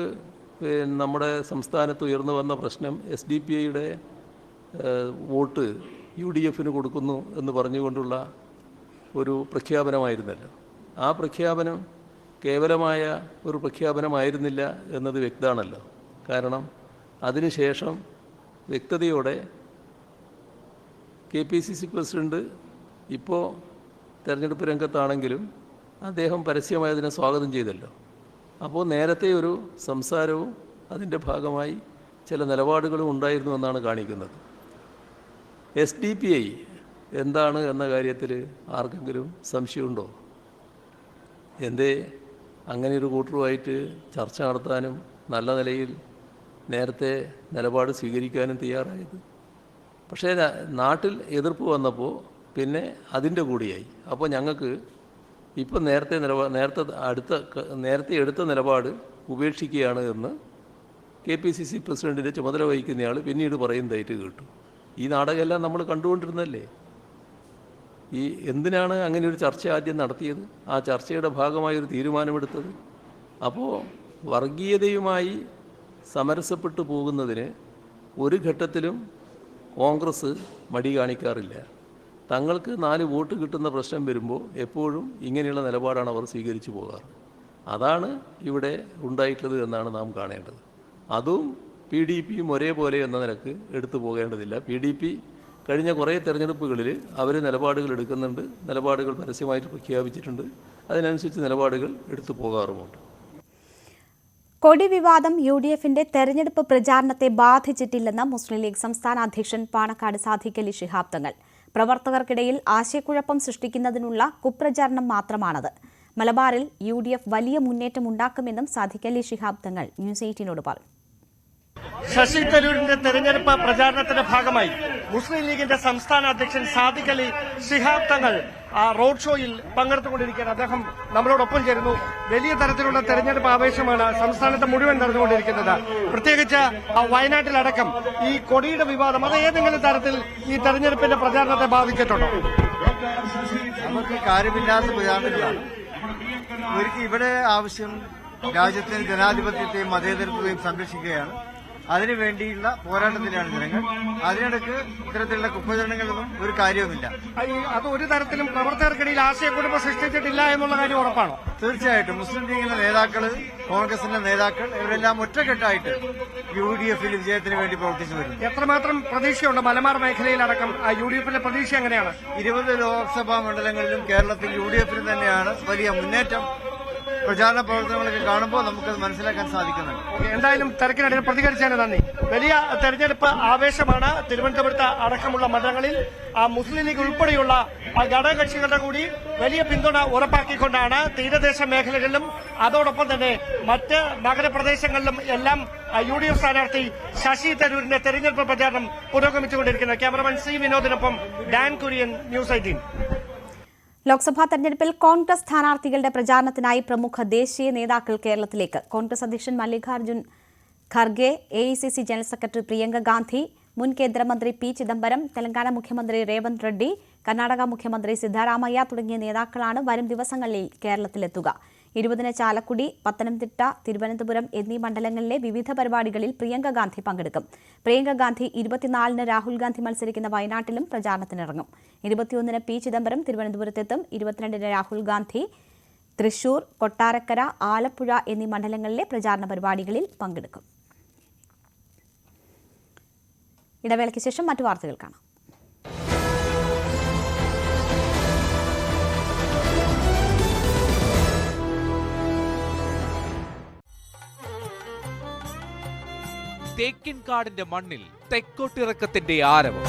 നമ്മുടെ സംസ്ഥാനത്ത് ഉയർന്നു വന്ന പ്രശ്നം SDPIയുടെ വോട്ട് UDFിന് കൊടുക്കുന്നു എന്ന് പറഞ്ഞുകൊണ്ടുള്ള ഒരു പ്രഖ്യാപനമായിരുന്നല്ലോ. ആ പ്രഖ്യാപനം കേവലമായ ഒരു പ്രഖ്യാപനമായിരുന്നില്ല എന്നത് വ്യക്തമാണല്ലോ. കാരണം അതിനുശേഷം വ്യക്തതയോടെ KPCC പ്രസിഡന്റ് ഇപ്പോൾ തെരഞ്ഞെടുപ്പ് രംഗത്താണെങ്കിലും അദ്ദേഹം പരസ്യമായി അതിനെ സ്വാഗതം ചെയ്തല്ലോ. അപ്പോൾ നേരത്തെ ഒരു സംസാരവും അതിൻ്റെ ഭാഗമായി ചില നിലപാടുകളും ഉണ്ടായിരുന്നു എന്നാണ് കാണിക്കുന്നത്. SDPI എന്താണ് എന്ന കാര്യത്തിൽ ആർക്കെങ്കിലും സംശയമുണ്ടോ? എന്തേ അങ്ങനെ ഒരു കൂട്ടറുമായിട്ട് ചർച്ച നടത്താനും നല്ല നിലയിൽ നേരത്തെ നിലപാട് സ്വീകരിക്കാനും തയ്യാറായത്? പക്ഷേ നാട്ടിൽ എതിർപ്പ് വന്നപ്പോൾ പിന്നെ അതിൻ്റെ കൂടിയായി. അപ്പോൾ ഞങ്ങൾക്ക് ഇപ്പം നേരത്തെ എടുത്ത നിലപാട് ഉപേക്ഷിക്കുകയാണ് എന്ന് KPCC പ്രസിഡന്റിൻ്റെ ചുമതല വഹിക്കുന്നയാൾ പിന്നീട് പറയുന്നതായിട്ട് കേട്ടു. ഈ നാടകമെല്ലാം നമ്മൾ കണ്ടുകൊണ്ടിരുന്നല്ലേ. ഈ എന്തിനാണ് അങ്ങനെ ഒരു ചർച്ച ആദ്യം നടത്തിയത്? ആ ചർച്ചയുടെ ഭാഗമായൊരു തീരുമാനമെടുത്തത്. അപ്പോൾ വർഗീയതയുമായി സമരസപ്പെട്ടു പോകുന്നതിന് ഒരു ഘട്ടത്തിലും കോൺഗ്രസ് മടി കാണിക്കാറില്ല. തങ്ങൾക്ക് 4 വോട്ട് കിട്ടുന്ന പ്രശ്നം വരുമ്പോൾ എപ്പോഴും ഇങ്ങനെയുള്ള നിലപാടാണ് അവർ സ്വീകരിച്ചു പോകാറ്. അതാണ് ഇവിടെ ഉണ്ടായിട്ടുള്ളത് എന്നാണ് നാം കാണേണ്ടത്. അതും PDPയും ഒരേപോലെ എന്ന നിലക്ക് എടുത്തു പോകേണ്ടതില്ല. PDP കഴിഞ്ഞ കുറേ തെരഞ്ഞെടുപ്പുകളിൽ അവർ നിലപാടുകൾ എടുക്കുന്നുണ്ട്, നിലപാടുകൾ പരസ്യമായിട്ട് പ്രഖ്യാപിച്ചിട്ടുണ്ട്, അതിനനുസരിച്ച് നിലപാടുകൾ എടുത്തു പോകാറുമുണ്ട്. കൊടി വിവാദം UDFന്റെ തെരഞ്ഞെടുപ്പ് പ്രചാരണത്തെ ബാധിച്ചിട്ടില്ലെന്ന് മുസ്ലിം ലീഗ് സംസ്ഥാന അധ്യക്ഷൻ പാണക്കാട് സാദിഖ് അലി ശിഹാബ് തങ്ങൾ. പ്രവർത്തകർക്കിടയിൽ ആശയക്കുഴപ്പം സൃഷ്ടിക്കുന്നതിനുള്ള കുപ്രചാരണം മാത്രമാണത്. മലബാറിൽ UDF വലിയ മുന്നേറ്റം ഉണ്ടാക്കുമെന്നും സാദിഖ് അലി ശിഹാബ് തങ്ങൾ ന്യൂസ് 18നോട് പറഞ്ഞു. ശശി തരൂരിന്റെ തെരഞ്ഞെടുപ്പ് പ്രചാരണത്തിന്റെ ഭാഗമായി മുസ്ലിം ലീഗിന്റെ സംസ്ഥാന അധ്യക്ഷൻ സാദിഖ് അലി ശിഹാബ് തങ്ങൾ റോഡ് ഷോയിൽ പങ്കെടുത്തുകൊണ്ടിരിക്കുകയാണ്. അദ്ദേഹം നമ്മളോടൊപ്പം ചേരുന്നു. വലിയ തരത്തിലുള്ള തെരഞ്ഞെടുപ്പ് ആവേശമാണ് സംസ്ഥാനത്ത് മുഴുവൻ നടന്നുകൊണ്ടിരിക്കുന്നത്. പ്രത്യേകിച്ച് വയനാട്ടിലടക്കം ഈ കൊടിയുടെ വിവാദം അത് ഏതെങ്കിലും തരത്തിൽ ഈ തെരഞ്ഞെടുപ്പിന്റെ പ്രചാരണത്തെ ബാധിച്ചിട്ടുണ്ടോ? നമുക്ക് കാര്യമില്ലാത്ത പ്രചാരണങ്ങളാണ്. ഒരിക്കൽ ഇവിടെ ആവശ്യം രാജ്യത്തിന് ജനാധിപത്യത്തെയും മതേതരത്വത്തെയും സംരക്ഷിക്കുകയാണ്. അതിനുവേണ്ടിയുള്ള പോരാട്ടത്തിലാണ് ജനങ്ങൾ. അതിനിടയ്ക്ക് ഇത്തരത്തിലുള്ള കുപ്രചരണങ്ങളൊന്നും ഒരു കാര്യവുമില്ല. അത് ഒരു തരത്തിലും പ്രവർത്തകർക്കിടയിൽ ആശയക്കുഴപ്പം സൃഷ്ടിച്ചിട്ടില്ല എന്നുള്ള കാര്യം ഉറപ്പാണോ? തീർച്ചയായിട്ടും മുസ്ലിം ലീഗിന്റെ നേതാക്കൾ, കോൺഗ്രസിന്റെ നേതാക്കൾ ഇവരെല്ലാം ഒറ്റക്കെട്ടായിട്ട് UDFൽ വിജയത്തിന് വേണ്ടി പ്രവർത്തിച്ചു വരുന്നു. എത്രമാത്രം പ്രതീക്ഷയുണ്ട് മലബാർ മേഖലയിലടക്കം UDFിന്റെ പ്രതീക്ഷ എങ്ങനെയാണ്? 20 ലോക്സഭാ മണ്ഡലങ്ങളിലും കേരളത്തിൽ UDFിന് തന്നെയാണ് വലിയ മുന്നേറ്റം. പ്രചാരണ പ്രവർത്തനങ്ങളൊക്കെ കാണുമ്പോൾ നമുക്കത് മനസ്സിലാക്കാൻ സാധിക്കുന്നുണ്ട്. എന്തായാലും തിരക്കിനിടയിൽ പ്രതികരിച്ചതിന് നന്ദി. വലിയ തെരഞ്ഞെടുപ്പ് ആവേശമാണ് തിരുവനന്തപുരത്ത് അടക്കമുള്ള മണ്ഡലങ്ങളിൽ. മുസ്ലിം ലീഗ് ഉൾപ്പെടെയുള്ള ഘടകകക്ഷികളുടെ കൂടി വലിയ പിന്തുണ ഉറപ്പാക്കിക്കൊണ്ടാണ് തീരദേശ മേഖലകളിലും അതോടൊപ്പം തന്നെ മറ്റ് നഗരപ്രദേശങ്ങളിലും എല്ലാം UDF സ്ഥാനാർത്ഥി ശശി തരൂരിന്റെ തെരഞ്ഞെടുപ്പ് പ്രചാരണം പുരോഗമിച്ചുകൊണ്ടിരിക്കുന്നത്. ക്യാമറമാൻ C വിനോദിനൊപ്പം ഡാൻ കുര്യൻ, ന്യൂസ് 18. ലോക്സഭാ തെരഞ്ഞെടുപ്പിൽ കോൺഗ്രസ് സ്ഥാനാർത്ഥികളുടെ പ്രചാരണത്തിനായി പ്രമുഖ ദേശീയ നേതാക്കൾ കേരളത്തിലേക്ക്. കോൺഗ്രസ് അധ്യക്ഷൻ Mallikarjun Kharge, AICC general secretary Priyanka Gandhi, മുൻ കേന്ദ്രമന്ത്രി P ചിദംബരം, തെലങ്കാന മുഖ്യമന്ത്രി രേവന്ത് റെഡ്ഡി, കർണാടക മുഖ്യമന്ത്രി സിദ്ധരാമയ്യ തുടങ്ങിയ നേതാക്കളാണ് വരും ദിവസങ്ങളിൽ കേരളത്തിലെത്തുക. 20-ന് ചാലക്കുടി, പത്തനംതിട്ട, തിരുവനന്തപുരം എന്നീ മണ്ഡലങ്ങളിലെ വിവിധ പരിപാടികളിൽ പ്രിയങ്ക ഗാന്ധി പങ്കെടുക്കും. പ്രിയങ്ക ഗാന്ധി 24-ന് രാഹുൽ ഗാന്ധി മത്സരിക്കുന്ന വയനാട്ടിലും പ്രചാരണത്തിനിറങ്ങും. 21-ന് P ചിദംബരം തിരുവനന്തപുരത്തെത്തും. 22-ന് രാഹുൽ ഗാന്ധി തൃശൂർ, കൊട്ടാരക്കര, ആലപ്പുഴ എന്നീ മണ്ഡലങ്ങളിലെ പ്രചാരണ പരിപാടികളിൽ പങ്കെടുക്കും. ഇടവേളയ്ക്ക് ശേഷം മറ്റു വാർത്തകൾ കാണാം. തേക്കിൻകാടിന്റെ മണ്ണിൽ തെക്കോട്ടിറക്കത്തിന്റെ ആരവം.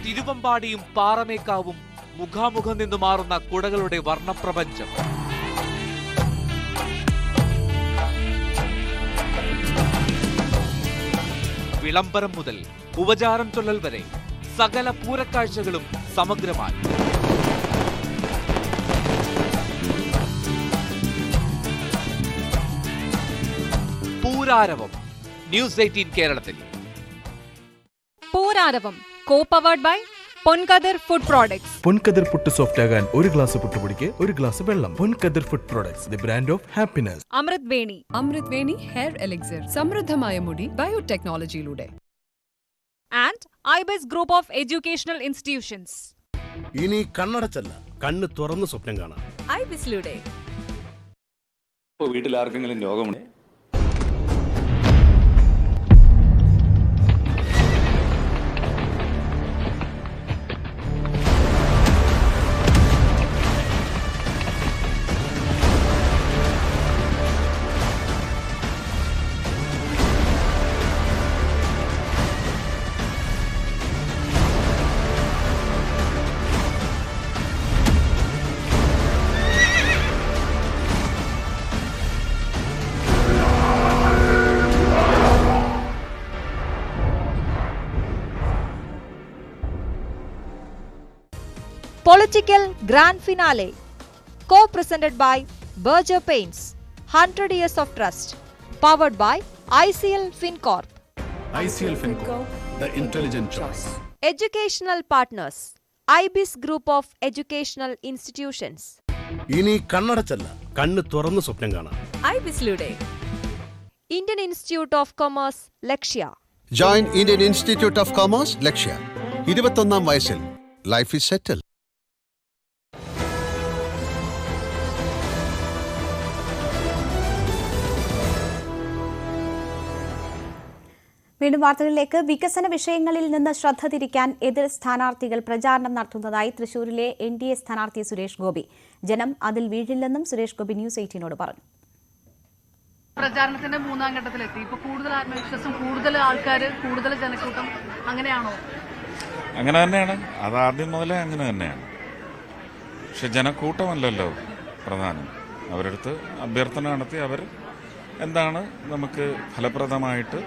തിരുവമ്പാടിയും പാറമേക്കാവും മുഖാമുഖം നിന്നു മാറുന്ന കുടകളുടെ വർണ്ണപ്രപഞ്ചം. വിളംബരം മുതൽ ഉപചാരം ചൊല്ലൽ വരെ സകല പൂരക്കാഴ്ചകളും സമഗ്രമായി. പൂരാരവം ന്യൂസ് 18 കേരളത്തിൽ. Pooraravam co-powered by Ponkathir food products. Ponkathir puttu soft ആകാൻ ഒരു ഗ്ലാസ് പുട്ടുപൊടിക്ക് ഒരു ഗ്ലാസ് വെള്ളം. Ponkathir food products, the brand of happiness. Amrut Veni hair elixir. സമൃദ്ധമായ മുടി ബയോടെക്നോളജിയിലൂടെ. and IBIS Group of Educational Institutions. ഇനി കണ്ണടച്ചല്ല, കണ്ണ് തുറന്ന് സ്വപ്നം കാണാം. IBISലൂടെ. ഇപ്പോൾ വീട്ടിൽ ആർക്കെങ്കിലും രോഗമുണ്ട്, Political Grand Finale, co-presented by Berger Paints, 100 Years of Trust, powered by ICL FinCorp. ICL FinCorp, the intelligent choice. Educational partners, IBIS Group of Educational Institutions. ഇനി കണ്ണടച്ചല്ല, കണ്ണ് തുറന്ന് സ്വപ്നം കാണാം. IBISലൂടെ. Indian Institute of Commerce, Lakshya. Join Indian Institute of Commerce, Lakshya. 21ാം വയസ്സിൽ life is സെറ്റിൽ. വീണ്ടും വാർത്തകളിലേക്ക്. വികസന വിഷയങ്ങളിൽ നിന്ന് ശ്രദ്ധ തിരിക്കാൻ എതിർ സ്ഥാനാർത്ഥികൾ പ്രചാരണം നടത്തുന്നതായി തൃശൂരിലെ NDA സ്ഥാനാർത്ഥി സുരേഷ് ഗോപി. ജനം അതിൽ വീഴില്ലെന്നും സുരേഷ് ഗോപി ന്യൂസ് 18നോട് പറഞ്ഞു. പ്രചാരണത്തിന്റെ 3ാം ഘട്ടത്തിലെത്തി. ഇപ്പൊ കൂടുതൽ ആത്മവിശ്വാസം, കൂടുതൽ ആൾക്കാർ, കൂടുതൽ ജനക്കൂട്ടം, അങ്ങനെയാണോ? അങ്ങനെ തന്നെയാണ്. അത് ആദ്യം മുതലേ അങ്ങനെ തന്നെയാണ്. പക്ഷെ ജനക്കൂട്ടമല്ലല്ലോ പ്രധാനം. അവരടുത്ത് അഭ്യർത്ഥന നടത്തി അവർ എന്താണ് നമുക്ക് ഫലപ്രദമായിട്ട്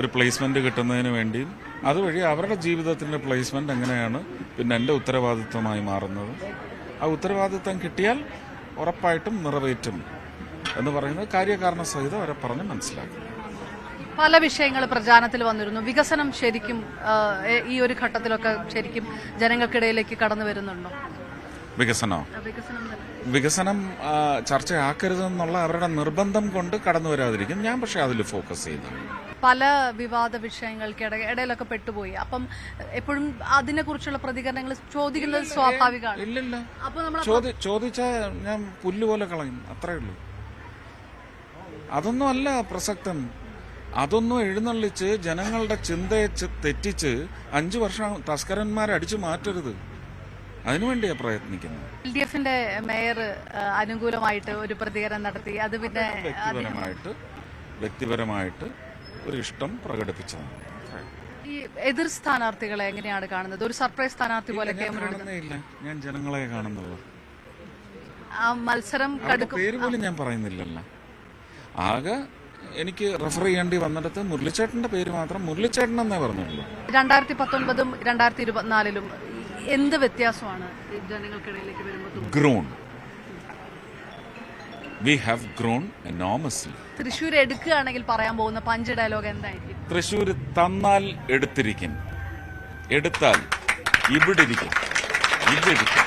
ഒരു പ്ലേസ്മെന്റ് കിട്ടുന്നതിന് വേണ്ടിയും അതുവഴി അവരുടെ ജീവിതത്തിൻ്റെ പ്ലേസ്മെന്റ് എങ്ങനെയാണ് പിന്നെ എൻ്റെ ഉത്തരവാദിത്വമായി മാറുന്നത്, ആ ഉത്തരവാദിത്വം കിട്ടിയാൽ ഉറപ്പായിട്ടും നിറവേറ്റും എന്ന് പറയുന്നത് കാര്യകാരണ സഹിതം അവരെ പറഞ്ഞ് മനസ്സിലാക്കി. പല വിഷയങ്ങൾ പ്രചാരണത്തിൽ വന്നിരുന്നു. വികസനം ശരിക്കും ഈ ഒരു ഘട്ടത്തിലൊക്കെ ശരിക്കും ജനങ്ങൾക്കിടയിലേക്ക് കടന്നു വരുന്നുണ്ടോ? വികസനം ചർച്ചയാക്കരുതെന്നുള്ള അവരുടെ നിർബന്ധം കൊണ്ട് കടന്നു വരാതിരിക്കും. ഞാൻ പക്ഷെ അതിൽ ഫോക്കസ് ചെയ്തു. പല വിവാദ വിഷയങ്ങൾക്ക് ഇടയിലൊക്കെ പെട്ടുപോയി. അപ്പം എപ്പോഴും അതിനെ കുറിച്ചുള്ള പ്രതികരണങ്ങൾ ചോദിക്കുന്നത് സ്വാഭാവികമാണ്. ഇല്ലല്ല, ചോദിച്ചാൽ ഞാൻ പുല്ലുപോലെ കളയും, അത്രേ ഉള്ളൂ. അതൊന്നും അല്ല പ്രസക്തം. അതൊന്നും എഴുന്നള്ളിച്ച് ജനങ്ങളുടെ ചിന്തയെ തെറ്റിച്ച് 5 വർഷം തസ്കരന്മാരെ അടിച്ചു മാറ്റരുത്. അതിനുവേണ്ടിയാണ് പ്രയത്നിക്കുന്നത്. LDFന്റെ മേയർ അനുകൂലമായിട്ട് ഒരു പ്രതികരണം നടത്തി. അത് പിന്നെ വ്യക്തിപരമായിട്ട് ഒരു ഇഷ്ടം പ്രകടിപ്പിച്ചതാണ്. ഈ എതിർ സ്ഥാനാർത്ഥികളെ എങ്ങനെയാണ് കാണുന്നത്? ഒരു സർപ്രൈസ് സ്ഥാനാർത്ഥി പോലെ ഞാൻ ജനങ്ങളെ കാണുന്നുള്ളൂ. ആ മത്സരം പേര് പോലും ഞാൻ പറയുന്നില്ലല്ലോ. ആകെ എനിക്ക് റെഫർ ചെയ്യേണ്ടി വന്നിടത്ത് മുരളിച്ചേട്ടന്റെ പേര് മാത്രം മുരളിച്ചേട്ടൻ എന്നേ പറഞ്ഞുള്ളൂ. 2019ഉം 2024ലും എന്ത് വ്യത്യാസമാണ് ജനങ്ങൾക്കിടയിലേക്ക് വരുമ്പോൾ? Grown. We have grown enormously. Thrissur എടുക്കുകയാണെങ്കിൽ പറയാൻ പോകുന്ന പഞ്ച് ഡയലോഗ് എന്തായിരിക്കും? തൃശ്ശൂർ തന്നാൽ എടുത്തിരിക്കും, എടുത്താൽ ഇവിടെ ഇരിക്കും, ഇവിടിരിക്കും.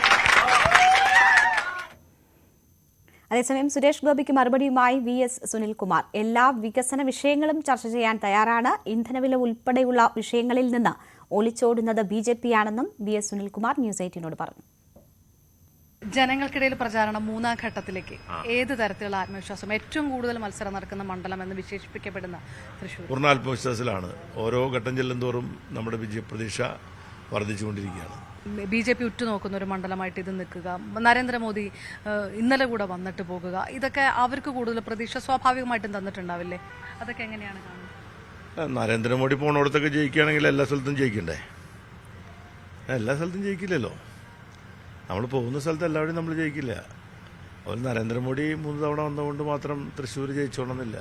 അതേസമയം സുരേഷ് ഗോപിക്ക് മറുപടിയുമായി VS സുനിൽകുമാർ. എല്ലാ വികസന വിഷയങ്ങളും ചർച്ച ചെയ്യാൻ തയ്യാറാണ്. ഇന്ധനവില ഉൾപ്പെടെയുള്ള വിഷയങ്ങളിൽ നിന്ന് ഒളിച്ചോടുന്നത് BJP ആണെന്നും VS സുനിൽകുമാർ ന്യൂസ് 18നോട് പറഞ്ഞു. ജനങ്ങൾക്കിടയിൽ പ്രചാരണം 3ാം ഘട്ടത്തിലേക്ക് ഏത് തരത്തിലുള്ള ആത്മവിശ്വാസം? ഏറ്റവും കൂടുതൽ മത്സരം നടക്കുന്ന മണ്ഡലം എന്ന് വിശേഷിപ്പിക്കപ്പെടുന്ന തൃശ്ശൂർ പൂർണ്ണ ആത്മവിശ്വാസത്തിലാണ്. ഓരോ ഘട്ടം ചെല്ലുന്തോറും നമ്മുടെ വിജയപ്രതീക്ഷ വർദ്ധിച്ചുകൊണ്ടിരിക്കുകയാണ്. BJP ഉറ്റുനോക്കുന്ന ഒരു മണ്ഡലമായിട്ട് ഇത് നിൽക്കുക, നരേന്ദ്രമോദി ഇന്നലെ കൂടെ വന്നിട്ട് പോകുക, ഇതൊക്കെ അവർക്ക് കൂടുതൽ പ്രതീക്ഷ സ്വാഭാവികമായിട്ടും തന്നിട്ടുണ്ടാവില്ലേ? അതൊക്കെ എങ്ങനെയാണ് കാണുന്നത്? നരേന്ദ്രമോദി പോണോടത്തൊക്കെ ജയിക്കുകയാണെങ്കിൽ എല്ലാ സ്ഥലത്തും ജയിക്കണ്ടേ? എല്ലാ സ്ഥലത്തും ജയിക്കില്ലല്ലോ. നമ്മൾ പോകുന്ന സ്ഥലത്ത് എല്ലാവരും നമ്മൾ ജയിക്കില്ല. അതുപോലെ നരേന്ദ്രമോദി 3 തവണ വന്നതുകൊണ്ട് മാത്രം തൃശ്ശൂർ ജയിച്ചോണമെന്നില്ല.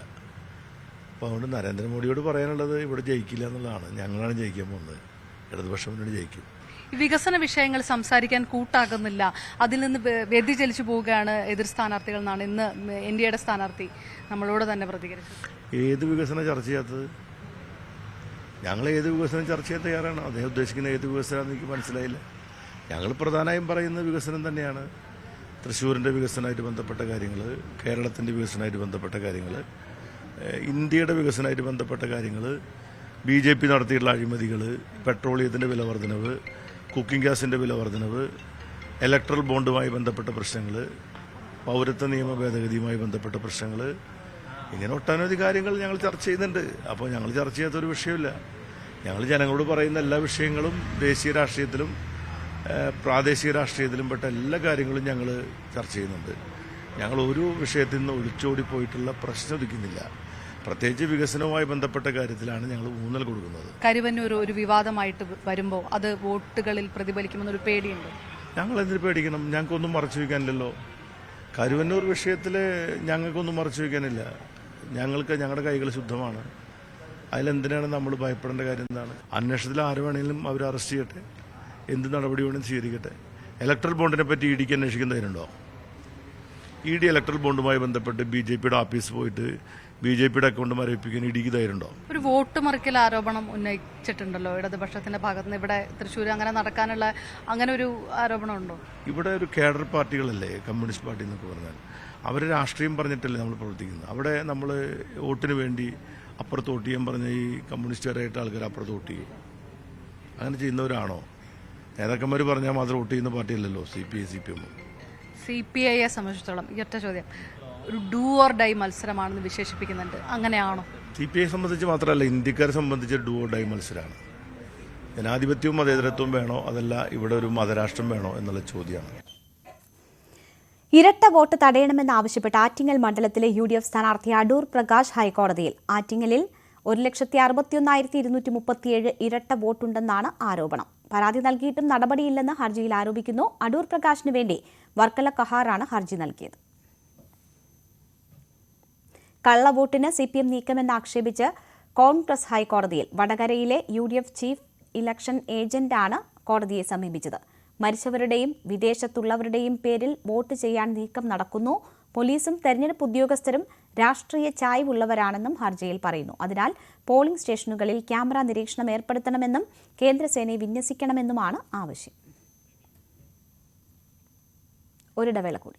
അപ്പോൾ അതുകൊണ്ട് നരേന്ദ്രമോദിയോട് പറയാനുള്ളത് ഇവിടെ ജയിക്കില്ല എന്നുള്ളതാണ്. ഞങ്ങളാണ് ജയിക്കാൻ പോകുന്നത്. ഇടതുപക്ഷം മുന്നണി ജയിക്കും. വികസന വിഷയങ്ങൾ സംസാരിക്കാൻ കൂട്ടാകുന്നില്ല, അതിൽ നിന്ന് വ്യതിചലിച്ചു പോവുകയാണ് എതിർ സ്ഥാനാർത്ഥികൾ എന്നാണ് ഇന്ന് NDAയുടെ സ്ഥാനാർത്ഥി നമ്മളോട് തന്നെ പ്രതികരിച്ചത്. ഏത് വികസനം ചർച്ച ചെയ്യാത്തത്? ഞങ്ങൾ ഏത് വികസനം ചർച്ച ചെയ്യാൻ തയ്യാറാണ്. അദ്ദേഹം ഉദ്ദേശിക്കുന്ന ഏത് വികസനമാണെന്ന് എനിക്ക് മനസ്സിലായില്ല. ഞങ്ങൾ പ്രധാനമായും പറയുന്ന വികസനം തന്നെയാണ്. തൃശ്ശൂരിൻ്റെ വികസനമായിട്ട് ബന്ധപ്പെട്ട കാര്യങ്ങൾ, കേരളത്തിൻ്റെ വികസനമായിട്ട് ബന്ധപ്പെട്ട കാര്യങ്ങൾ, ഇന്ത്യയുടെ വികസനമായിട്ട് ബന്ധപ്പെട്ട കാര്യങ്ങൾ, BJP നടത്തിയിട്ടുള്ള അഴിമതികൾ, പെട്രോളിയത്തിൻ്റെ വില വർധനവ്, കുക്കിംഗ് ഗ്യാസിൻ്റെ വില വർധനവ്, ഇലക്ട്രൽ ബോണ്ടുമായി ബന്ധപ്പെട്ട പ്രശ്നങ്ങൾ, പൗരത്വ നിയമ ഭേദഗതിയുമായി ബന്ധപ്പെട്ട പ്രശ്നങ്ങൾ, ഇങ്ങനെ ഒട്ടനവധി കാര്യങ്ങൾ ഞങ്ങൾ ചർച്ച ചെയ്യുന്നുണ്ട്. അപ്പോൾ ഞങ്ങൾ ചർച്ച ചെയ്യാത്തൊരു വിഷയമില്ല. ഞങ്ങൾ ജനങ്ങളോട് പറയുന്ന എല്ലാ വിഷയങ്ങളും ദേശീയ രാഷ്ട്രീയത്തിലും പ്രാദേശിക രാഷ്ട്രീയത്തിലും പെട്ട എല്ലാ കാര്യങ്ങളും ഞങ്ങൾ ചർച്ച ചെയ്യുന്നുണ്ട്. ഞങ്ങൾ ഒരു വിഷയത്തിൽ നിന്ന് ഒളിച്ചോടിപ്പോയിട്ടുള്ള പ്രശ്നം ഉദിക്കുന്നില്ല. പ്രത്യേകിച്ച് വികസനവുമായി ബന്ധപ്പെട്ട കാര്യത്തിലാണ് ഞങ്ങൾ ഊന്നൽ കൊടുക്കുന്നത്. കരുവന്നൂർ ഒരു വിവാദമായിട്ട് വരുമ്പോൾ അത് വോട്ടുകളിൽ പ്രതിഫലിക്കുമെന്നൊരു പേടിയുണ്ട്. ഞങ്ങൾ എന്തിനു പേടിക്കണം? ഞങ്ങൾക്കൊന്നും മറച്ചു വയ്ക്കാനില്ലല്ലോ. കരുവന്നൂർ വിഷയത്തിൽ ഞങ്ങൾക്കൊന്നും മറച്ചു വയ്ക്കാനില്ല. ഞങ്ങളുടെ കൈകൾ ശുദ്ധമാണ്. അതിലെന്തിനാണ് നമ്മൾ ഭയപ്പെടേണ്ട കാര്യം? എന്താണ്? അന്വേഷണത്തിൽ ആര് വേണമെങ്കിലും അവർ അറസ്റ്റ് ചെയ്യട്ടെ, എന്ത് നടപടി വേണമെങ്കിലും സ്വീകരിക്കട്ടെ. ഇലക്ട്രൽ ബോണ്ടിനെ പറ്റി ഇഡിക്ക് അന്വേഷിക്കുന്നതിനുണ്ടോ? ഇഡി ഇലക്ട്രൽ ബോണ്ടുമായി ബന്ധപ്പെട്ട് BJPയുടെ ഓഫീസ് പോയിട്ട് BJPയുടെ അക്കൗണ്ട് മരവിപ്പിക്കാൻ ഇഡിക്ക് ധൈര്യമുണ്ടോ? ഒരു വോട്ട് മറിക്കൽ ആരോപണം ഉന്നയിച്ചിട്ടുണ്ടല്ലോ ഇടതുപക്ഷത്തിന്റെ ഭാഗത്തുനിന്ന്. ഇവിടെ തൃശ്ശൂർ അങ്ങനെ നടക്കാനുള്ള അങ്ങനെ ഒരു ആരോപണം ഉണ്ടോ? ഇവിടെ ഒരു കേഡർ പാർട്ടികളല്ലേ കമ്മ്യൂണിസ്റ്റ് പാർട്ടി എന്നൊക്കെ പറഞ്ഞാൽ. അവർ രാഷ്ട്രീയം പറഞ്ഞിട്ടല്ലേ നമ്മൾ പ്രവർത്തിക്കുന്നത്. അവിടെ നമ്മൾ വോട്ടിന് വേണ്ടി അപ്പുറത്ത് വോട്ട് ചെയ്യാൻ പറഞ്ഞ ഈ കമ്മ്യൂണിസ്റ്റുകാരായിട്ട് ആൾക്കാർ അപ്പുറത്ത് വോട്ട് ചെയ്യും. അങ്ങനെ ചെയ്യുന്നവരാണോ? നേതാക്കന്മാർ പറഞ്ഞാൽ മാത്രം വോട്ട് ചെയ്യുന്ന പാർട്ടിയല്ലല്ലോ CPI-CPM. CPIയെ സംബന്ധിച്ചിടത്തോളം ഈ ഒറ്റ ചോദ്യം, ഒരു ഡൂ ഓർ ഡൈ മത്സരമാണെന്ന് വിശേഷിപ്പിക്കുന്നുണ്ട്. അങ്ങനെയാണോ? CPI സംബന്ധിച്ച് മാത്രമല്ല, ഇന്ത്യക്കാരെ സംബന്ധിച്ച് ഡൂ ഓർ ഡൈ മത്സരമാണ്. ജനാധിപത്യവും മതേതരത്വവും വേണോ, അതല്ല ഇവിടെ ഒരു മതരാഷ്ട്രം വേണോ എന്നുള്ള ചോദ്യമാണ്. ഇരട്ട വോട്ട് തടയണമെന്നാവശ്യപ്പെട്ട് ആറ്റിങ്ങൽ മണ്ഡലത്തിലെ UDF സ്ഥാനാർത്ഥി അടൂർ പ്രകാശ് ഹൈക്കോടതിയിൽ. ആറ്റിങ്ങലിൽ 1,61,237 ഇരട്ട വോട്ടുണ്ടെന്നാണ് ആരോപണം. പരാതി നൽകിയിട്ടും നടപടിയില്ലെന്ന് ഹർജിയിൽ ആരോപിക്കുന്നു. അടൂർ പ്രകാശിന് വേണ്ടി വർക്കല കഹാറാണ് ഹർജി നൽകിയത്. കള്ളവോട്ടിന് CPM നീക്കമെന്നാക്ഷേപിച്ച് കോൺഗ്രസ് ഹൈക്കോടതിയിൽ. വടകരയിലെ UDF ചീഫ് ഇലക്ഷൻ ഏജന്റാണ് കോടതിയെ സമീപിച്ചത്. മരിച്ചവരുടെയും വിദേശത്തുള്ളവരുടെയും പേരിൽ വോട്ട് ചെയ്യാൻ നീക്കം നടക്കുന്നു. പോലീസും തെരഞ്ഞെടുപ്പ് ഉദ്യോഗസ്ഥരും രാഷ്ട്രീയ ചായ്വുള്ളവരാണെന്നും ഹർജിയിൽ പറയുന്നു. അതിനാൽ പോളിംഗ് സ്റ്റേഷനുകളിൽ ക്യാമറ നിരീക്ഷണം ഏർപ്പെടുത്തണമെന്നും കേന്ദ്രസേനയെ വിന്യസിക്കണമെന്നുമാണ് ആവശ്യം. ഒരിടവേള കൂടി.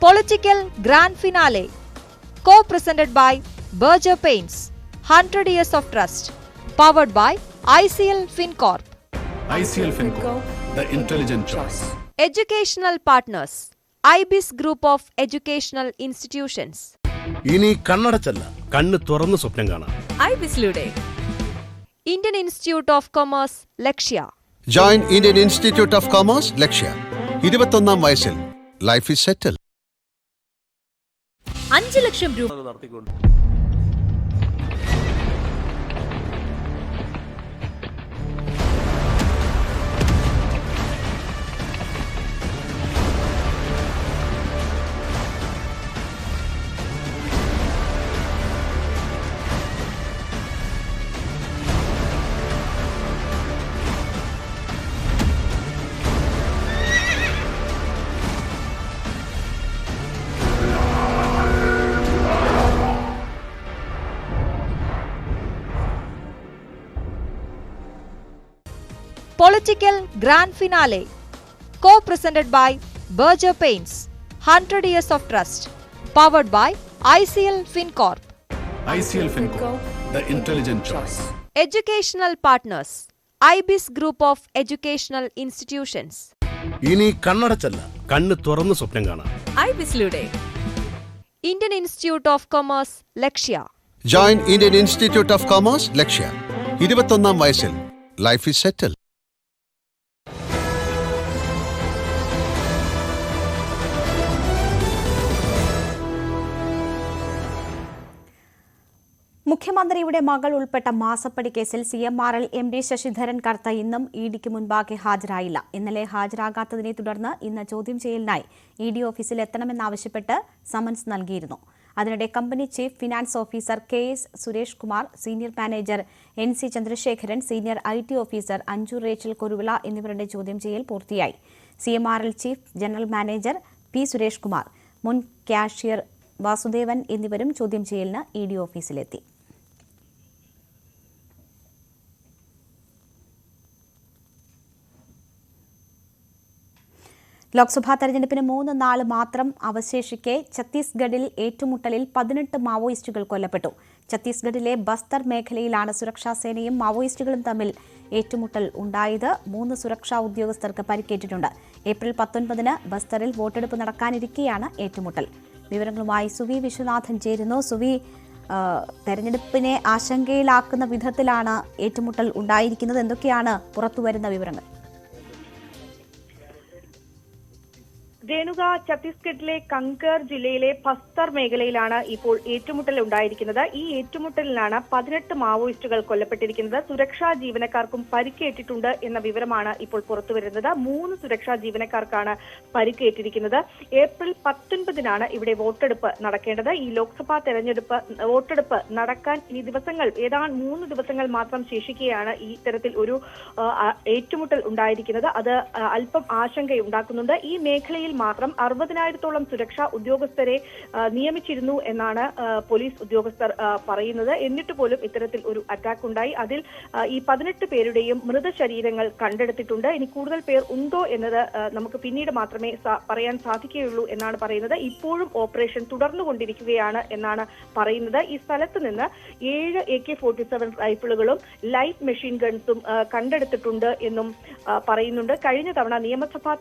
Political Grand Finale, co-presented by Berger Paints, 100 Years of Trust, powered by ICL FinCorp. ICL FinCorp, the intelligent choice. Educational partners, IBIS Group of Educational Institutions. ഇനി കണ്ണടച്ചല്ല, കണ്ണ് തുറന്ന് സ്വപ്നം കാണാം. IBISലൂടെ Indian Institute of Commerce, Lakshya. Join Indian Institute of Commerce, ലക്ഷ്യ. 21ാം വയസ്സിൽ life is സെറ്റിൽ. 5 ലക്ഷം രൂപ നടത്തിക്കൊണ്ട് Political Grand Finale, co-presented by Berger Paints, 100 Years of Trust, powered by ICL FinCorp. ICL FinCorp, the intelligent choice. Educational partners, IBIS Group of Educational Institutions. ഇനി കണ്ണടച്ചല്ല, കണ്ണ് തുറന്ന് സ്വപ്നം കാണാം. IBISലൂടെ Indian Institute of Commerce, Lakshya. Join Indian Institute of Commerce, ലക്ഷ്യ. 21ാം വയസ്സിൽ life is സെറ്റിൽ. മുഖ്യമന്ത്രിയുടെ മകൾ ഉൾപ്പെട്ട മാസപ്പടി കേസിൽ CMRL MD ശശിധരൻ കർത്ത ഇന്നും ഇഡിക്ക് മുൻപാകെ ഹാജരായില്ല. ഇന്നലെ ഹാജരാകാത്തതിനെ തുടർന്ന് ഇന്ന് ചോദ്യം ചെയ്യലിനായി ED ഓഫീസിൽ എത്തണമെന്നാവശ്യപ്പെട്ട് സമൻസ് നൽകിയിരുന്നു. അതിനിടെ company chief finance officer KS Suresh Kumar, senior manager NC Chandrasekharan, senior IT officer Anju Rachel Koruvila എന്നിവരുടെ ചോദ്യം ചെയ്യൽ പൂർത്തിയായി. CMRL chief general manager P Suresh Kumar, മുൻ കാഷ്യർ വാസുദേവൻ എന്നിവരും ചോദ്യം ചെയ്യലിന് ED ഓഫീസിലെത്തി. ലോക്സഭാ തെരഞ്ഞെടുപ്പിന് 3 നാൾ മാത്രം അവശേഷിക്കെ ഛത്തീസ്ഗഡിൽ ഏറ്റുമുട്ടലിൽ 18 മാവോയിസ്റ്റുകൾ കൊല്ലപ്പെട്ടു. ഛത്തീസ്ഗഡിലെ ബസ്തർ മേഖലയിലാണ് സുരക്ഷാസേനയും മാവോയിസ്റ്റുകളും തമ്മിൽ ഏറ്റുമുട്ടൽ ഉണ്ടായത്. 3 സുരക്ഷാ ഉദ്യോഗസ്ഥർക്ക് പരിക്കേറ്റിട്ടുണ്ട്. ഏപ്രിൽ 19-ന് ബസ്തറിൽ വോട്ടെടുപ്പ് നടക്കാനിരിക്കെയാണ് ഏറ്റുമുട്ടൽ. വിവരങ്ങളുമായി സുവി വിശ്വനാഥൻ ചേരുന്നു. സുവി, തെരഞ്ഞെടുപ്പിനെ ആശങ്കയിലാക്കുന്ന വിധത്തിലാണ് ഏറ്റുമുട്ടൽ ഉണ്ടായിരിക്കുന്നത്. എന്തൊക്കെയാണ് പുറത്തുവരുന്ന വിവരങ്ങൾ? രേണുക, ഛത്തീസ്ഗഡിലെ കങ്കർ ജില്ലയിലെ ബസ്തർ മേഖലയിലാണ് ഇപ്പോൾ ഏറ്റുമുട്ടൽ ഉണ്ടായിരിക്കുന്നത്. ഈ ഏറ്റുമുട്ടലിലാണ് 18 മാവോയിസ്റ്റുകൾ കൊല്ലപ്പെട്ടിരിക്കുന്നത്. സുരക്ഷാ ജീവനക്കാർക്കും പരിക്കേറ്റിട്ടുണ്ട് എന്ന വിവരമാണ് ഇപ്പോൾ പുറത്തുവരുന്നത്. 3 സുരക്ഷാ ജീവനക്കാർക്കാണ് പരിക്കേറ്റിരിക്കുന്നത്. ഏപ്രിൽ 19-നാണ് ഇവിടെ വോട്ടെടുപ്പ് നടക്കേണ്ടത്. ഈ ലോക്സഭാ വോട്ടെടുപ്പ് നടക്കാൻ ഇനി ഏതാണ്ട് 3 ദിവസങ്ങൾ മാത്രം ശേഷിക്കുകയാണ് ഈ തരത്തിൽ ഒരു ഏറ്റുമുട്ടൽ ഉണ്ടായിരിക്കുന്നത്. അത് അല്പം ആശങ്കയുണ്ടാക്കുന്നുണ്ട്. ഈ മേഖലയിൽ മാത്രം 60,000-ഓളം സുരക്ഷാ ഉദ്യോഗസ്ഥരെ നിയമിച്ചിരുന്നു എന്നാണ് പോലീസ് ഉദ്യോഗസ്ഥർ പറയുന്നത്. എന്നിട്ട് പോലും ഇത്തരത്തിൽ ഒരു അറ്റാക്ക് ഉണ്ടായി. അതിൽ ഈ 18 പേരുടെയും മൃതശരീരങ്ങൾ കണ്ടെടുത്തിട്ടുണ്ട്. ഇനി കൂടുതൽ പേർ ഉണ്ടോ എന്നത് നമുക്ക് പിന്നീട് മാത്രമേ പറയാൻ സാധിക്കുകയുള്ളൂ എന്നാണ് പറയുന്നത്. ഇപ്പോഴും ഓപ്പറേഷൻ തുടർന്നുകൊണ്ടിരിക്കുകയാണ് എന്നാണ് പറയുന്നത്. ഈ സ്ഥലത്ത് നിന്ന് 7 AK-47 റൈഫിളുകളും ലൈറ്റ് മെഷീൻ ഗൺസും കണ്ടെടുത്തിട്ടുണ്ട് എന്നും പറയുന്നുണ്ട്. കഴിഞ്ഞ തവണ നിയമസഭാ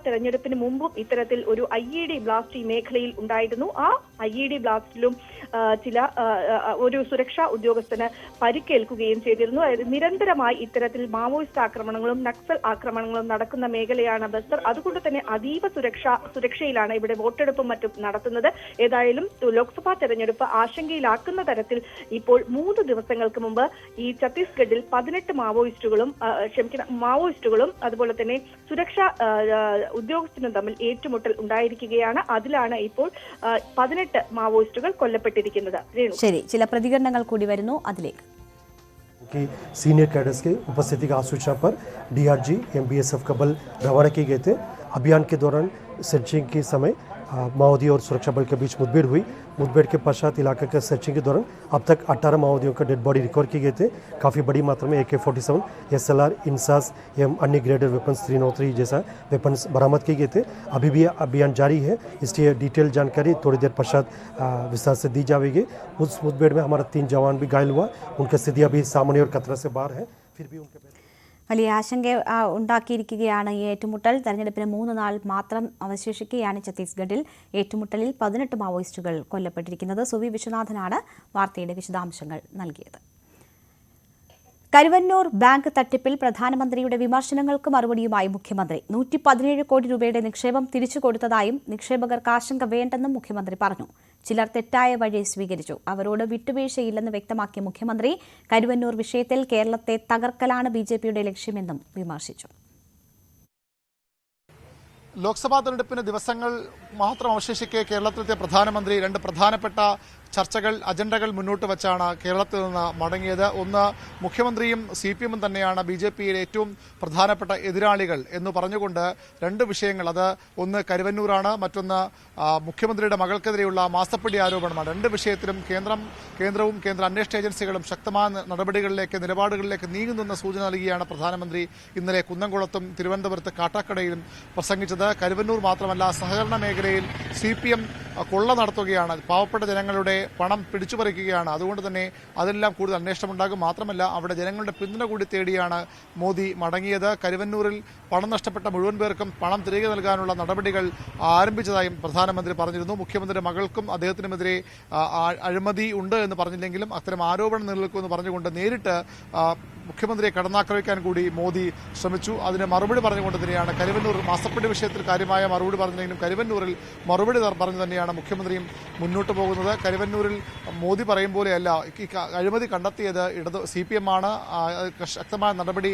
തെരഞ്ഞെടുപ്പിന് മുമ്പും ഇത്തരത്തിൽ ഒരു IED ബ്ലാസ്റ്റ് ഈ മേഖലയിൽ ഉണ്ടായിരുന്നു. ആ IED ബ്ലാസ്റ്റിലും ഒരു സുരക്ഷാ ഉദ്യോഗസ്ഥന് പരിക്കേൽക്കുകയും ചെയ്തിരുന്നു. നിരന്തരമായി ഇത്തരത്തിൽ മാവോയിസ്റ്റ് ആക്രമണങ്ങളും നക്സൽ ആക്രമണങ്ങളും നടക്കുന്ന മേഖലയാണ് ബസ്തർ. അതുകൊണ്ട് തന്നെ അതീവ സുരക്ഷയിലാണ് ഇവിടെ വോട്ടെടുപ്പും മറ്റും നടത്തുന്നത്. ഏതായാലും ലോക്സഭാ തെരഞ്ഞെടുപ്പ് ആശങ്കയിലാക്കുന്ന തരത്തിൽ ഇപ്പോൾ 3 ദിവസങ്ങൾക്ക് മുമ്പ് ഈ ഛത്തീസ്ഗഡിൽ 18 മാവോയിസ്റ്റുകളും അതുപോലെ തന്നെ സുരക്ഷാ ഉദ്യോഗസ്ഥനും തമ്മിൽ ഏറ്റുമുട്ടൽ ഉണ്ടായിരിക്കുകയാണ്. അതിലാണ് ഇപ്പോൾ 18 മാവോയിസ്റ്റുകൾ കൊല്ലപ്പെട്ടിരിക്കുന്നത്. ശരി, ചില പ്രതികരണങ്ങൾ കൂടി വരുന്നു, അതിലേക്ക്. सीनियर कैडर्स के उपस्थिति की सूचना पर DRG MBSF का बल रवाना किए गए थे. अभियान के दौरान सर्चिंग के समय माओवादी और सुरक्षा बल के बीच मुठभेड़ हुई. मुठभेड़ के पश्चात इलाके के सर्चिंग के दौरान अब तक 18 माओवादियों का डेड बॉडी रिकवर किए गए थे. काफ़ी बड़ी मात्रा में AK-47, SLR, इंसास एवं अन्य ग्रेडेड वेपन्स 303 जैसा वेपन्स बरामद किए गए थे. अभी भी अभियान जारी है, इसलिए डिटेल जानकारी थोड़ी देर पश्चात विस्तार से दी जाएगी. उस मुठभेड़ में हमारा 3 जवान भी घायल हुआ. उनकी स्थिति अभी सामान्य और खतरा से बाहर है. फिर भी उनके വലിയ ആശങ്ക ഉണ്ടാക്കിയിരിക്കുകയാണ് ഈ ഏറ്റുമുട്ടൽ. തെരഞ്ഞെടുപ്പിന് 3 നാൾ മാത്രം അവശേഷിക്കുകയാണ് ഛത്തീസ്ഗഡിൽ. ഏറ്റുമുട്ടലിൽ 18 മാവോയിസ്റ്റുകൾ കൊല്ലപ്പെട്ടിരിക്കുന്നത്. സുവി വിശ്വനാഥനാണ് വാർത്തയുടെ വിശദാംശങ്ങൾ നൽകിയത്. കരുവന്നൂർ ബാങ്ക് തട്ടിപ്പിൽ പ്രധാനമന്ത്രിയുടെ വിമർശനങ്ങൾക്ക് മറുപടിയുമായി മുഖ്യമന്ത്രി. 117 കോടി രൂപയുടെ നിക്ഷേപം തിരിച്ചു കൊടുത്തതായും നിക്ഷേപകർക്ക് ആശങ്ക വേണ്ടെന്നും മുഖ്യമന്ത്രി പറഞ്ഞു. ചിലർ തെറ്റായ വഴി സ്വീകരിച്ചു, അവരോട് വിട്ടുവീഴ്ചയില്ലെന്ന് വ്യക്തമാക്കിയ മുഖ്യമന്ത്രി കരുവന്നൂർ വിഷയത്തിൽ കേരളത്തെ തകർക്കലാണ് BJPയുടെ ലക്ഷ്യമെന്നും വിമർശിച്ചു. ലോക്സഭാ തെരഞ്ഞെടുപ്പിന് ദിവസങ്ങൾ മാത്രം അവശേഷിക്കെ കേരളത്തിലെത്തിയ പ്രധാനമന്ത്രി 2 പ്രധാനപ്പെട്ട അജണ്ടകൾ മുന്നോട്ട് വച്ചാണ് കേരളത്തിൽ നിന്ന് മടങ്ങിയത്. ഒന്ന്, മുഖ്യമന്ത്രിയും CPM തന്നെയാണ് BJPയിലെ ഏറ്റവും പ്രധാനപ്പെട്ട എതിരാളികൾ എന്ന് പറഞ്ഞുകൊണ്ട് 2 വിഷയങ്ങൾ, അത് ഒന്ന് കരുവന്നൂരാണ്, മറ്റൊന്ന് മുഖ്യമന്ത്രിയുടെ മകൾക്കെതിരെയുള്ള മാസപ്പടി ആരോപണമാണ്. 2 വിഷയത്തിലും കേന്ദ്രവും കേന്ദ്ര അന്വേഷണ ഏജൻസികളും ശക്തമായ നിലപാടുകളിലേക്ക് നീങ്ങുന്നെന്ന സൂചന നൽകിയാണ് പ്രധാനമന്ത്രി ഇന്നലെ കുന്നംകുളത്തും തിരുവനന്തപുരത്ത് കാട്ടാക്കടയിലും പ്രസംഗിച്ചത്. കരുവന്നൂർ മാത്രമല്ല, സഹകരണ മേഖലയിൽ CPM കൊള്ള നടത്തുകയാണ്, പാവപ്പെട്ട ജനങ്ങളുടെ പണം പിടിച്ചുപറിക്കുകയാണ്. അതുകൊണ്ട് തന്നെ അതെല്ലാം കൂടുതൽ അന്വേഷണമുണ്ടാകും. മാത്രമല്ല, അവിടെ ജനങ്ങളുടെ പിന്തുണ കൂടി തേടിയാണ് മോദി മടങ്ങിയത്. കരുവന്നൂരിൽ പണം നഷ്ടപ്പെട്ട മുഴുവൻ പേർക്കും പണം തിരികെ നൽകാനുള്ള നടപടികൾ ആരംഭിച്ചതായും പ്രധാനമന്ത്രി പറഞ്ഞിരുന്നു. മുഖ്യമന്ത്രിയുടെ മകൾക്കും അദ്ദേഹത്തിനുമെതിരെ അഴിമതി ഉണ്ട് എന്ന് പറഞ്ഞില്ലെങ്കിലും അത്തരം ആരോപണം നിലനിൽക്കുമെന്ന് പറഞ്ഞുകൊണ്ട് നേരിട്ട് മുഖ്യമന്ത്രിയെ കടന്നാക്രമിക്കാൻ കൂടി മോദി ശ്രമിച്ചു. അതിന് മറുപടി പറഞ്ഞുകൊണ്ട് തന്നെയാണ് കരുവന്നൂർ മാസപ്പടി വിഷയത്തിൽ കാര്യമായ മറുപടി പറഞ്ഞെങ്കിലും കരുവന്നൂരിൽ മറുപടി പറഞ്ഞു തന്നെയാണ് തന്നെയാണ് മുഖ്യമന്ത്രിയും മുന്നോട്ട് പോകുന്നത്. കരുവന്നൂരിൽ മോദി പറയും പോലെയല്ല, ഈ അഴിമതി കണ്ടെത്തിയത് CPM ആണ്. ശക്തമായ നടപടി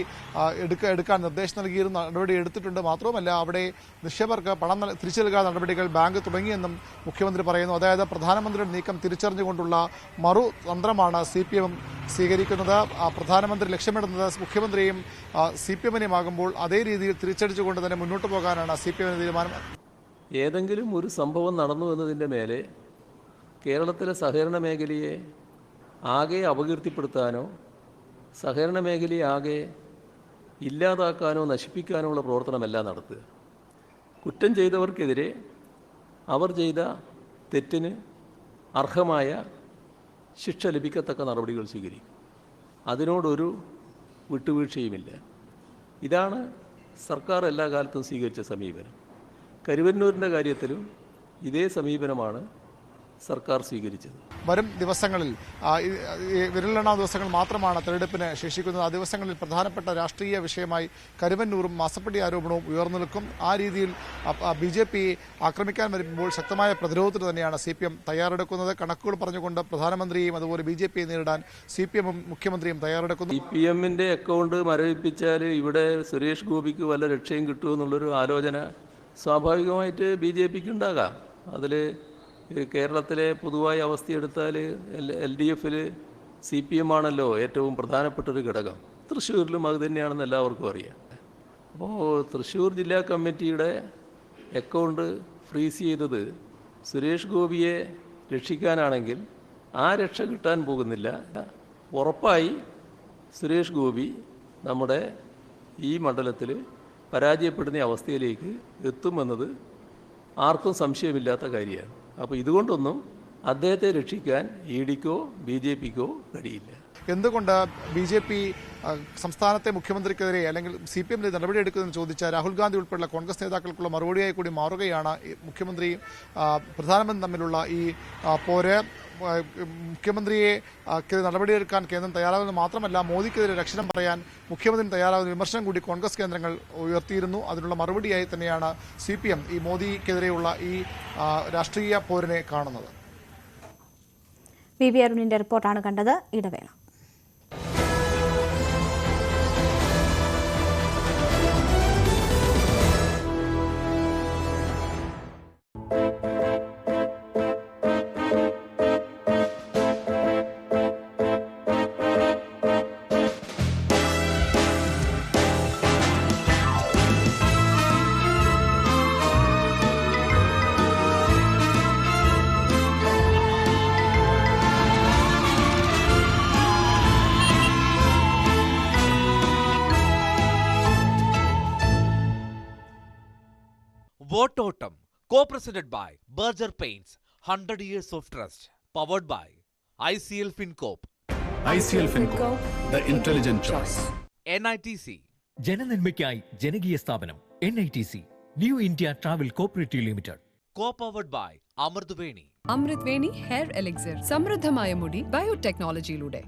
എടുക്കാൻ നിർദ്ദേശം നൽകിയിരുന്ന നടപടി എടുത്തിട്ടുണ്ട്. മാത്രവുമല്ല, അവിടെ നിക്ഷേപകർക്ക് പണം തിരിച്ചു നൽകാൻ നടപടികൾ ബാങ്ക് തുടങ്ങിയെന്നും മുഖ്യമന്ത്രി പറയുന്നു. അതായത് പ്രധാനമന്ത്രിയുടെ നീക്കം തിരിച്ചറിഞ്ഞുകൊണ്ടുള്ള മറുതന്ത്രമാണ് CPM സ്വീകരിക്കുന്നത്. പ്രധാനമന്ത്രി ലക്ഷ്യമിടുന്നത് മുഖ്യമന്ത്രിയും CPM-നെയും ആകുമ്പോൾ അതേ രീതിയിൽ തിരിച്ചടിച്ചുകൊണ്ട് തന്നെ മുന്നോട്ട് പോകാനാണ് CPM-ന്റെ തീരുമാനം. ഏതെങ്കിലും ഒരു സംഭവം നടന്നു എന്നതിൻ്റെ മേലെ കേരളത്തിലെ സഹകരണ മേഖലയെ ആകെ അപകീർത്തിപ്പെടുത്താനോ സഹകരണ മേഖലയെ ആകെ ഇല്ലാതാക്കാനോ നശിപ്പിക്കാനോ ഉള്ള പ്രവർത്തനമല്ല നടത്തുക. കുറ്റം ചെയ്തവർക്കെതിരെ അവർ ചെയ്ത തെറ്റിന് അർഹമായ ശിക്ഷ ലഭിക്കത്തക്ക നടപടികൾ സ്വീകരിക്കും. അതിനോടൊരു വിട്ടുവീഴ്ചയുമില്ല. ഇതാണ് സർക്കാർ എല്ലാ കാലത്തും സ്വീകരിച്ച സമീപനം. കരുവന്നൂരിൻ്റെ കാര്യത്തിലും ഇതേ സമീപനമാണ് സർക്കാർ സ്വീകരിച്ചത്. വരും ദിവസങ്ങളിൽ വിരലെണ്ണ ദിവസങ്ങൾ മാത്രമാണ് തെരഞ്ഞെടുപ്പിന് ശേഷിക്കുന്നത്. ആ ദിവസങ്ങളിൽ പ്രധാനപ്പെട്ട രാഷ്ട്രീയ വിഷയമായി കരുവന്നൂറും മാസപ്പടി ആരോപണവും ഉയർന്നു നിൽക്കും. ആ രീതിയിൽ BJP ആക്രമിക്കാൻ വരുമ്പോൾ ശക്തമായ പ്രതിരോധത്തിന് തന്നെയാണ് CPM തയ്യാറെടുക്കുന്നത്. കണക്കുകൾ പറഞ്ഞുകൊണ്ട് പ്രധാനമന്ത്രിയും അതുപോലെ BJP നേരിടാൻ CPM-ഉം മുഖ്യമന്ത്രിയും തയ്യാറെടുക്കുന്നു. CPM-ന്റെ അക്കൗണ്ട് മരവിപ്പിച്ചാൽ ഇവിടെ സുരേഷ് ഗോപിക്ക് വല്ല രക്ഷയും കിട്ടുമെന്നുള്ളൊരു ആലോചന സ്വാഭാവികമായിട്ട് BJP-ക്ക് ഉണ്ടാകാം. അതിൽ കേരളത്തിലെ പൊതുവായ അവസ്ഥയെടുത്താൽ LDF-ൽ CPM ആണല്ലോ ഏറ്റവും പ്രധാനപ്പെട്ടൊരു ഘടകം. തൃശ്ശൂരിലും അത് തന്നെയാണെന്ന് എല്ലാവർക്കും അറിയാം. അപ്പോൾ തൃശ്ശൂർ ജില്ലാ കമ്മിറ്റിയുടെ അക്കൗണ്ട് ഫ്രീസ് ചെയ്തത് സുരേഷ് ഗോപിയെ രക്ഷിക്കാനാണെങ്കിൽ ആ രക്ഷ കിട്ടാൻ പോകുന്നില്ല. ഉറപ്പായി സുരേഷ് ഗോപി നമ്മുടെ ഈ മണ്ഡലത്തിൽ പരാജയപ്പെടുന്ന അവസ്ഥയിലേക്ക് എത്തുമെന്നത് ആർക്കും സംശയമില്ലാത്ത കാര്യമാണ്. അപ്പോൾ ഇതുകൊണ്ടൊന്നും അദ്ദേഹത്തെ രക്ഷിക്കാൻ ED-ക്കോ BJP-ക്കോ കഴിയില്ല. എന്തുകൊണ്ട് BJP സംസ്ഥാനത്തെ മുഖ്യമന്ത്രിക്കെതിരെ അല്ലെങ്കിൽ CPM-ന്റെ നടപടിയെടുക്കുന്നതെന്ന് ചോദിച്ച രാഹുൽ ഗാന്ധി ഉൾപ്പെടെയുള്ള കോൺഗ്രസ് നേതാക്കൾക്കുള്ള മറുപടിയായി കൂടി മാറുകയാണ് മുഖ്യമന്ത്രിയും പ്രധാനമന്ത്രിയും തമ്മിലുള്ള ഈ പോര്. മുഖ്യമന്ത്രിയെ നടപടിയെടുക്കാൻ കേന്ദ്രം തയ്യാറാകുന്നത് മാത്രമല്ല, മോദിക്കെതിരെ രക്ഷണം പറയാൻ മുഖ്യമന്ത്രി തയ്യാറാകുന്ന വിമർശനം കൂടി കോൺഗ്രസ് കേന്ദ്രങ്ങൾ ഉയർത്തിയിരുന്നു. അതിനുള്ള മറുപടിയായി തന്നെയാണ് CPM ഈ മോദിക്കെതിരെയുള്ള ഈ രാഷ്ട്രീയ പോരിനെ കാണുന്നത്. VV അരുണിന്റെ റിപ്പോർട്ടാണ് കണ്ടത്. ഇടവേള. Vototam, co-presented by Berger Paints, 100 years of trust, powered by ICL FinCorp. ICL FinCorp, the intelligent choice. NITC. ജനനന്മയ്ക്കായി ജനകീയ സ്ഥാപനം NITC, new India travel cooperative limited. Co-powered by Amrithveni. Amrithveni Hair Elixir, സമൃദ്ധമായ മുടി ബയോടെക്നോളജിയിലൂടെ.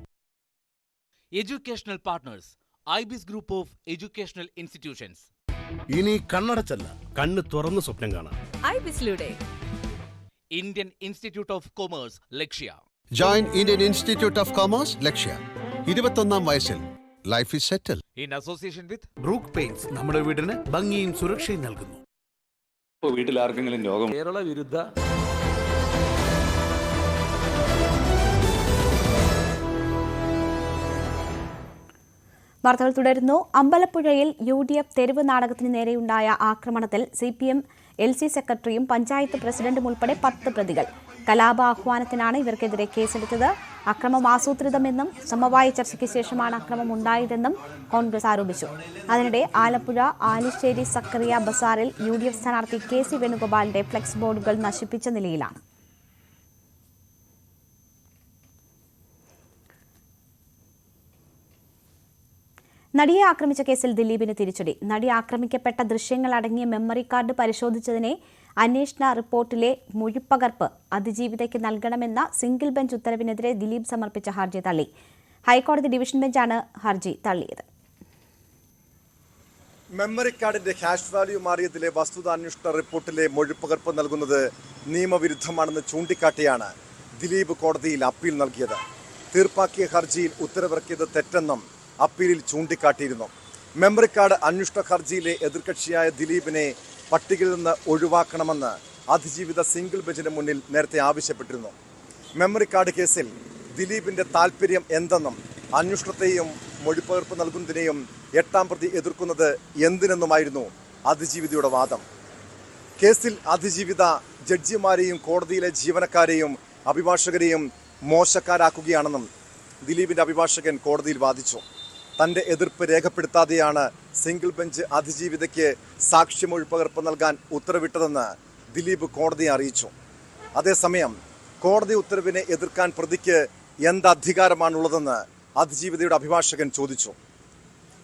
Educational partners, IBIS Group of Educational Institutions. ഇനി കണ്ണടച്ചല്ല, കണ്ണ് തുറന്ന് സ്വപ്നം കാണാം. IBIS-ലൂടെ. Indian Institute of Commerce, Lakshya. Join Indian Institute of Commerce, Lakshya. 21ാം വയസ്സിൽ life is settle. In association with brook paints നമ്മുടെ വീടിന് ഭംഗിയും സുരക്ഷയും നൽകുന്നു. ഇപ്പോൾ വീട്ടിൽ ആർക്കെങ്കിലും രോഗം കേരള വിരുദ്ധ വാർത്തകൾ തുടരുന്നു. അമ്പലപ്പുഴയിൽ UDF തെരുവ് നാടകത്തിന് നേരെയുണ്ടായ ആക്രമണത്തിൽ CPM LC സെക്രട്ടറിയും പഞ്ചായത്ത് പ്രസിഡന്റും ഉൾപ്പെടെ 10 പ്രതികൾ. കലാപാഹ്വാനത്തിനാണ് ഇവർക്കെതിരെ കേസെടുത്തത്. അക്രമം ആസൂത്രിതമെന്നും സമവായ ചർച്ചയ്ക്ക് ശേഷമാണ് അക്രമം ഉണ്ടായതെന്നും കോൺഗ്രസ് ആരോപിച്ചു. അതിനിടെ ആലപ്പുഴ ആലിശ്ശേരി സക്കറിയ ബസാറിൽ UDF സ്ഥാനാർത്ഥി KC വേണുഗോപാലിന്റെ ഫ്ലെക്സ് ബോർഡുകൾ നശിപ്പിച്ച നിലയിലാണ്. നടിയെ ആക്രമിച്ച കേസിൽ ദിലീപിന് തിരിച്ചടി. നടി ആക്രമിക്കപ്പെട്ട ദൃശ്യങ്ങൾ അടങ്ങിയ മെമ്മറി കാർഡ് പരിശോധിച്ചതിനെ അന്വേഷണ റിപ്പോർട്ടിലെ മൊഴിപ്പകർപ്പ് അതിജീവിതയ്ക്ക് നൽകണമെന്ന സിംഗിൾ ബെഞ്ച് ഉത്തരവിനെതിരെ ദിലീപ് സമർപ്പിച്ച ഹർജി തള്ളി. ഹൈക്കോടതി ഡിവിഷൻ ബെഞ്ചാണ് ഹർജി തള്ളിയത്. മെമ്മറി കാർഡിന്റെ ഹാഷ് വാല്യൂ മാറിയതിലെ വസ്തുതാന്വേഷണ റിപ്പോർട്ടിലെ മൊഴിപ്പകർപ്പ് നൽകുന്നത് നിയമവിരുദ്ധമാണെന്ന് ചൂണ്ടിക്കാട്ടിയാണ് ദിലീപ് കോടതിയിൽ അപ്പീൽ നൽകിയത്. തീർപ്പാക്കിയ ഹർജിയിൽ ഉത്തരവിറക്കിയത് തെറ്റെന്നും അപ്പീലിൽ ചൂണ്ടിക്കാട്ടിയിരുന്നു. മെമ്മറി കാർഡ് അന്വേഷണ ഹർജിയിലെ എതിർകക്ഷിയായ ദിലീപിനെ പട്ടികയിൽ നിന്ന് ഒഴിവാക്കണമെന്ന് അതിജീവിത സിംഗിൾ ബെഞ്ചിന് മുന്നിൽ നേരത്തെ ആവശ്യപ്പെട്ടിരുന്നു. മെമ്മറി കാർഡ് കേസിൽ ദിലീപിന്റെ താൽപര്യം എന്തെന്നും അന്വേഷണത്തെയും മൊഴിപ്പകർപ്പ് നൽകുന്നതിനെയും 8ാം പ്രതി എതിർക്കുന്നത് എന്തിനെന്നുമായിരുന്നു അതിജീവിതയുടെ വാദം. കേസിൽ അതിജീവിത ജഡ്ജിമാരെയും കോടതിയിലെ ജീവനക്കാരെയും അഭിഭാഷകരെയും മോശക്കാരാക്കുകയാണെന്നും ദിലീപിന്റെ അഭിഭാഷകൻ കോടതിയിൽ വാദിച്ചു. തന്റെ എതിർപ്പ് രേഖപ്പെടുത്താതെയാണ് സിംഗിൾ ബെഞ്ച് അതിജീവിതയ്ക്ക് സാക്ഷ്യമൊഴിപ്പകർപ്പ് നൽകാൻ ഉത്തരവിട്ടതെന്ന് ദിലീപ് കോടതിയെ അറിയിച്ചു. അതേസമയം കോടതി ഉത്തരവിനെ എതിർക്കാൻ പ്രതിക്ക് എന്ത് അധികാരമാണുള്ളതെന്ന് അതിജീവിതയുടെ അഭിഭാഷകൻ ചോദിച്ചു.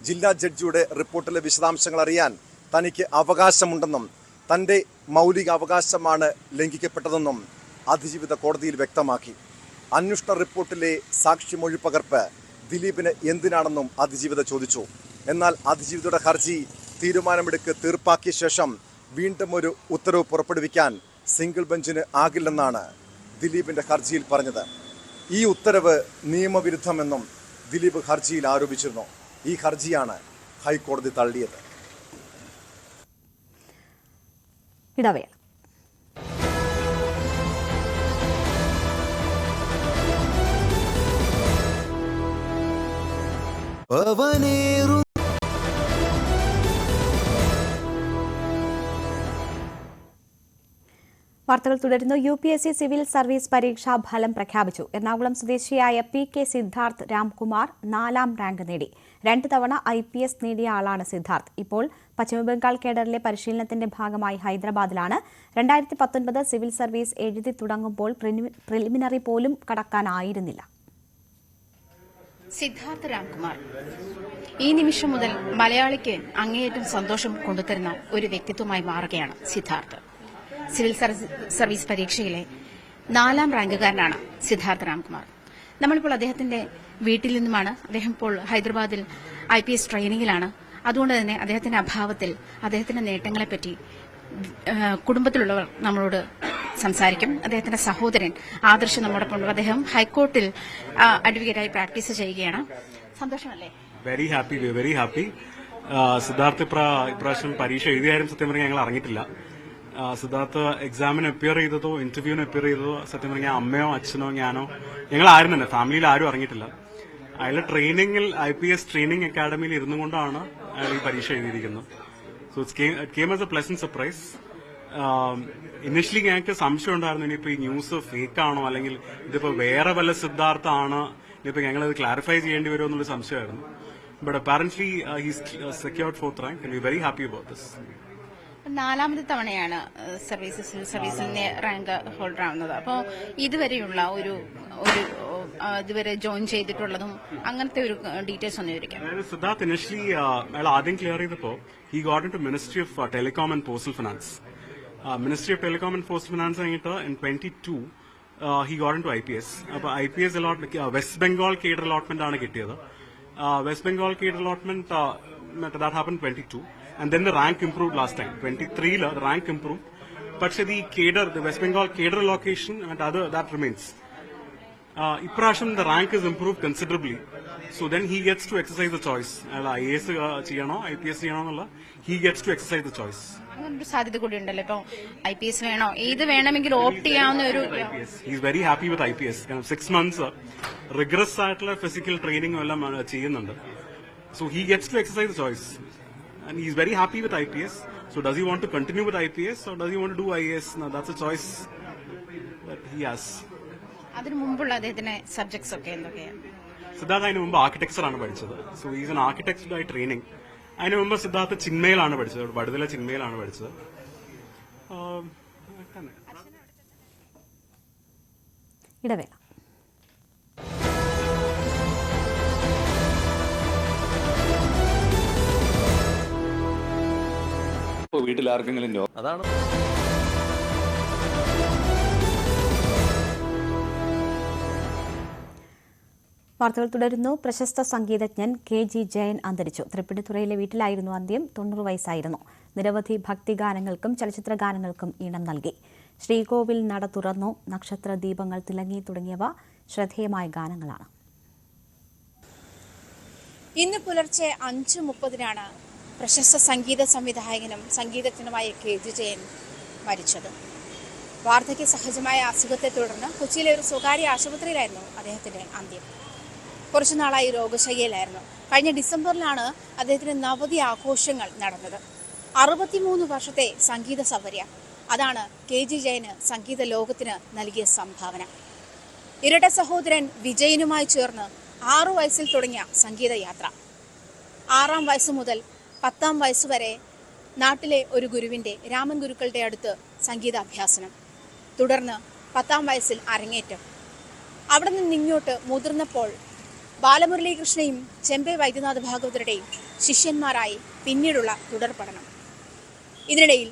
ജില്ലാ ജഡ്ജിയുടെ റിപ്പോർട്ടിലെ വിശദാംശങ്ങൾ അറിയാൻ തനിക്ക് അവകാശമുണ്ടെന്നും തന്റെ മൗലിക അവകാശമാണ് ലംഘിക്കപ്പെട്ടതെന്നും അതിജീവിത കോടതിയിൽ വ്യക്തമാക്കി. അന്വേഷണ റിപ്പോർട്ടിലെ സാക്ഷിമൊഴിപ്പകർപ്പ് ദിലീപിന് എന്തിനാണെന്നും അതിജീവിത ചോദിച്ചു. എന്നാൽ അതിജീവിതയുടെ ഹർജി തീരുമാനമെടുക്ക് തീർപ്പാക്കിയ ശേഷം വീണ്ടും ഒരു ഉത്തരവ് പുറപ്പെടുവിക്കാൻ സിംഗിൾ ബെഞ്ചിന് ആകില്ലെന്നാണ് ദിലീപിന്റെ ഹർജിയിൽ പറഞ്ഞത്. ഈ ഉത്തരവ് നിയമവിരുദ്ധമെന്നും ദിലീപ് ഹർജിയിൽ ആരോപിച്ചിരുന്നു. ഈ ഹർജിയാണ് ഹൈക്കോടതി തള്ളിയത്. ഇടവേള. വാർത്തകൾ തുടരുന്നു. UPSC സിവിൽ സർവീസ് പരീക്ഷാ ഫലം പ്രഖ്യാപിച്ചു. എറണാകുളം സ്വദേശിയായ PK സിദ്ധാർത്ഥ് രാംകുമാർ 4ാം റാങ്ക് നേടി. 2 തവണ IPS നേടിയ ആളാണ് സിദ്ധാർത്ഥ്. ഇപ്പോൾ പശ്ചിമബംഗാൾ കേഡറിലെ പരിശീലനത്തിന്റെ ഭാഗമായി ഹൈദരാബാദിലാണ്. 2019 സിവിൽ സർവീസ് എഴുതി തുടങ്ങുമ്പോൾ പ്രിലിമിനറി പോലും കടക്കാനായിരുന്നില്ല. സിദ്ധാർത്ഥ് രാംകുമാർ ഈ നിമിഷം മുതൽ മലയാളിക്ക് അങ്ങേയറ്റം സന്തോഷം കൊണ്ടുതരുന്ന ഒരു വ്യക്തിത്വമായി മാറുകയാണ് സിദ്ധാർത്ഥ്. സിവിൽ സർവീസ് പരീക്ഷയിലെ 4ാം റാങ്കുകാരനാണ് സിദ്ധാർത്ഥ് രാംകുമാർ. നമ്മളിപ്പോൾ അദ്ദേഹത്തിന്റെ വീട്ടിൽ നിന്നുമാണ്. അദ്ദേഹം ഇപ്പോൾ ഹൈദരാബാദിൽ IPS ട്രെയിനിങ്ങിലാണ്. അതുകൊണ്ട് തന്നെ അദ്ദേഹത്തിന്റെ അഭാവത്തിൽ അദ്ദേഹത്തിന്റെ നേട്ടങ്ങളെപ്പറ്റി കുടുംബത്തിലുള്ളവർ നമ്മളോട് സംസാരിക്കും. അദ്ദേഹത്തിന്റെ സഹോദരൻ ആദർശ് നമ്മോടൊപ്പം ഉണ്ട്. അദ്ദേഹം ഹൈക്കോർട്ടിൽ അഡ്വക്കേറ്റായി പ്രാക്ടീസ് ചെയ്യുകയാണ്. സന്തോഷമല്ലേ? Very happy. സിദ്ധാർത്ഥ് ഇപ്രാവശ്യം പരീക്ഷ എഴുതിയാലും സത്യം പറഞ്ഞാൽ ഞങ്ങൾ അറിഞ്ഞിട്ടില്ല. സിദ്ധാർത്ഥ് എക്സാമിന് അപ്പിയർ ചെയ്തതോ ഇന്റർവ്യൂവിന് അപ്പിയർ ചെയ്തതോ സത്യം പറഞ്ഞാൽ അമ്മയോ അച്ഛനോ ഞാനോ ഞങ്ങൾ ആരും തന്നെ ഫാമിലിയിൽ ആരും അറിഞ്ഞിട്ടില്ല. അയാൾ ട്രെയിനിങ്ങിൽ IPS ട്രെയിനിങ് അക്കാഡമിയിൽ ഇരുന്നു കൊണ്ടാണ് അയാൾ ഈ പരീക്ഷ എഴുതിയിരിക്കുന്നത്. So it came as A pleasant surprise. Initially ഞങ്ങൾക്ക് സംശയം ഉണ്ടായിരുന്നു ഇനിയിപ്പോ ഈ ന്യൂസ് ഫേക്ക് ആണോ അല്ലെങ്കിൽ ഇതിപ്പോ വേറെ വല്ല സിദ്ധാർത്ഥ ആണ്, ഇനിയിപ്പോ ഞങ്ങളത് ക്ലാരിഫൈ ചെയ്യേണ്ടി വരുമോ എന്നുള്ള സംശയമായിരുന്നു. But apparently he's secured 4th rank and we very happy about this. 4ാമത്തെ തവണയാണ് സിവിൽ സർവീസിൽ റാങ്ക് ഹോൾഡർ ആവുന്നത്. അപ്പോൾ ഇതുവരെയുള്ള ഒരു ഇതുവരെ ജോയിൻ ചെയ്തിട്ടുള്ളതും അങ്ങനത്തെ ഒരു ഡീറ്റെയിൽസ് ഒന്ന് വിവരിക്കാം. സിദ്ധാർത്ഥ് ഇനിഷ്യലി അയാൾ ആദ്യം ക്ലിയർ ചെയ്തപ്പോ he got into ministry of telecom and postal finance. Ministry of telecom and postal finance കഴിഞ്ഞിട്ട് in 22 he got into IPS. അപ്പൊ IPS west Bengal cadre allotment ആണ് കിട്ടിയത്. West Bengal cadre allotment that happened 22. And then the rank improved last time. 23 the rank improved. But the West Bengal cadre allocation and other that remains. Iprasham the rank is improved considerably. So then he gets to exercise the choice. IAS cheyano IPS cheyano he gets to exercise the choice. അങ്ങനൊരു സാധ്യത കൂടി ഉണ്ടല്ലോ. ഇപ്പൊ IPS വേണോ ഏത് വേണമെങ്കിൽ opt ചെയ്യാവുന്ന ഒരു he is very happy with IPS. 6 months rigorous ആയിട്ടുള്ള ഫിസിക്കൽ ട്രെയിനിങ് എല്ലാം ചെയ്യുന്നുണ്ട്. So he gets to exercise the choice. And he's very happy with IPS. So does he want to continue with IPS or does he want to do IAS? Now that's a choice that he has. അതിനു മുമ്പുള്ള അദ്ദേഹത്തിന്റെ subjects ഒക്കെ എന്തൊക്കെയാണ്? സിദ്ധാർത്ഥ് അതിന് മുമ്പ് architecture ആണ് പഠിച്ചത്. So is an architecture by training. അതിന് മുമ്പ് സിദ്ധാർത്ഥ് ചിന്മയിലാണ് പഠിച്ചത്, വടുതല ചിന്മയിലാണ് പഠിച്ചത്. ഇടവേള. വീട്ടിൽ ആർക്കെങ്കിലും അതാണ് വാർത്തകൾ തുടരുന്നു. പ്രശസ്ത സംഗീതജ്ഞൻ KG ജയൻ അന്തരിച്ചു. തൃപ്പൂണിത്തുറയിലെ വീട്ടിലായിരുന്നു അന്ത്യം. 90 വയസ്സായിരുന്നു. നിരവധി ഭക്തിഗാനങ്ങൾക്കും ചലച്ചിത്ര ഗാനങ്ങൾക്കും ഈണം നൽകി. ശ്രീകോവിൽ നട തുറന്നു, നക്ഷത്ര ദീപങ്ങൾ തിളങ്ങി തുടങ്ങിയവ ശ്രദ്ധേയമായ ഗാനങ്ങളാണ്. ഇന്ന് പുലർച്ചെ 5:30 പ്രശസ്ത സംഗീത സംവിധായകനും സംഗീതജ്ഞനുമായ KG ജയൻ മരിച്ചത്. വാർദ്ധക്യ സഹജമായ അസുഖത്തെ തുടർന്ന് കൊച്ചിയിലെ ഒരു സ്വകാര്യ ആശുപത്രിയിലായിരുന്നു അദ്ദേഹത്തിന്റെ അന്ത്യം. കുറച്ചുനാളായി രോഗശയ്യയിലായിരുന്നു. കഴിഞ്ഞ ഡിസംബറിലാണ് അദ്ദേഹത്തിന് നവതി ആഘോഷങ്ങൾ നടന്നത്. 63 വർഷത്തെ സംഗീത സൗകര്യ, അതാണ് KG ജയന് സംഗീത ലോകത്തിന് നൽകിയ സംഭാവന. ഇരട്ട സഹോദരൻ വിജയനുമായി ചേർന്ന് 6 വയസ്സിൽ തുടങ്ങിയ സംഗീത യാത്ര. 6-ാം വയസ്സ് മുതൽ 10-ാം വയസ്സ് വരെ നാട്ടിലെ ഒരു ഗുരുവിന്റെ, രാമൻ ഗുരുക്കളുടെ അടുത്ത് സംഗീതാഭ്യാസനം. തുടർന്ന് 10-ാം വയസ്സിൽ അരങ്ങേറ്റം. അവിടെ നിന്ന് ഇങ്ങോട്ട് മുതിർന്നപ്പോൾ ബാലമുരളീകൃഷ്ണയും ചെമ്പെ വൈദ്യനാഥ ഭാഗവതരുടെയും ശിഷ്യന്മാരായി പിന്നീടുള്ള തുടർ പഠനം. ഇതിനിടയിൽ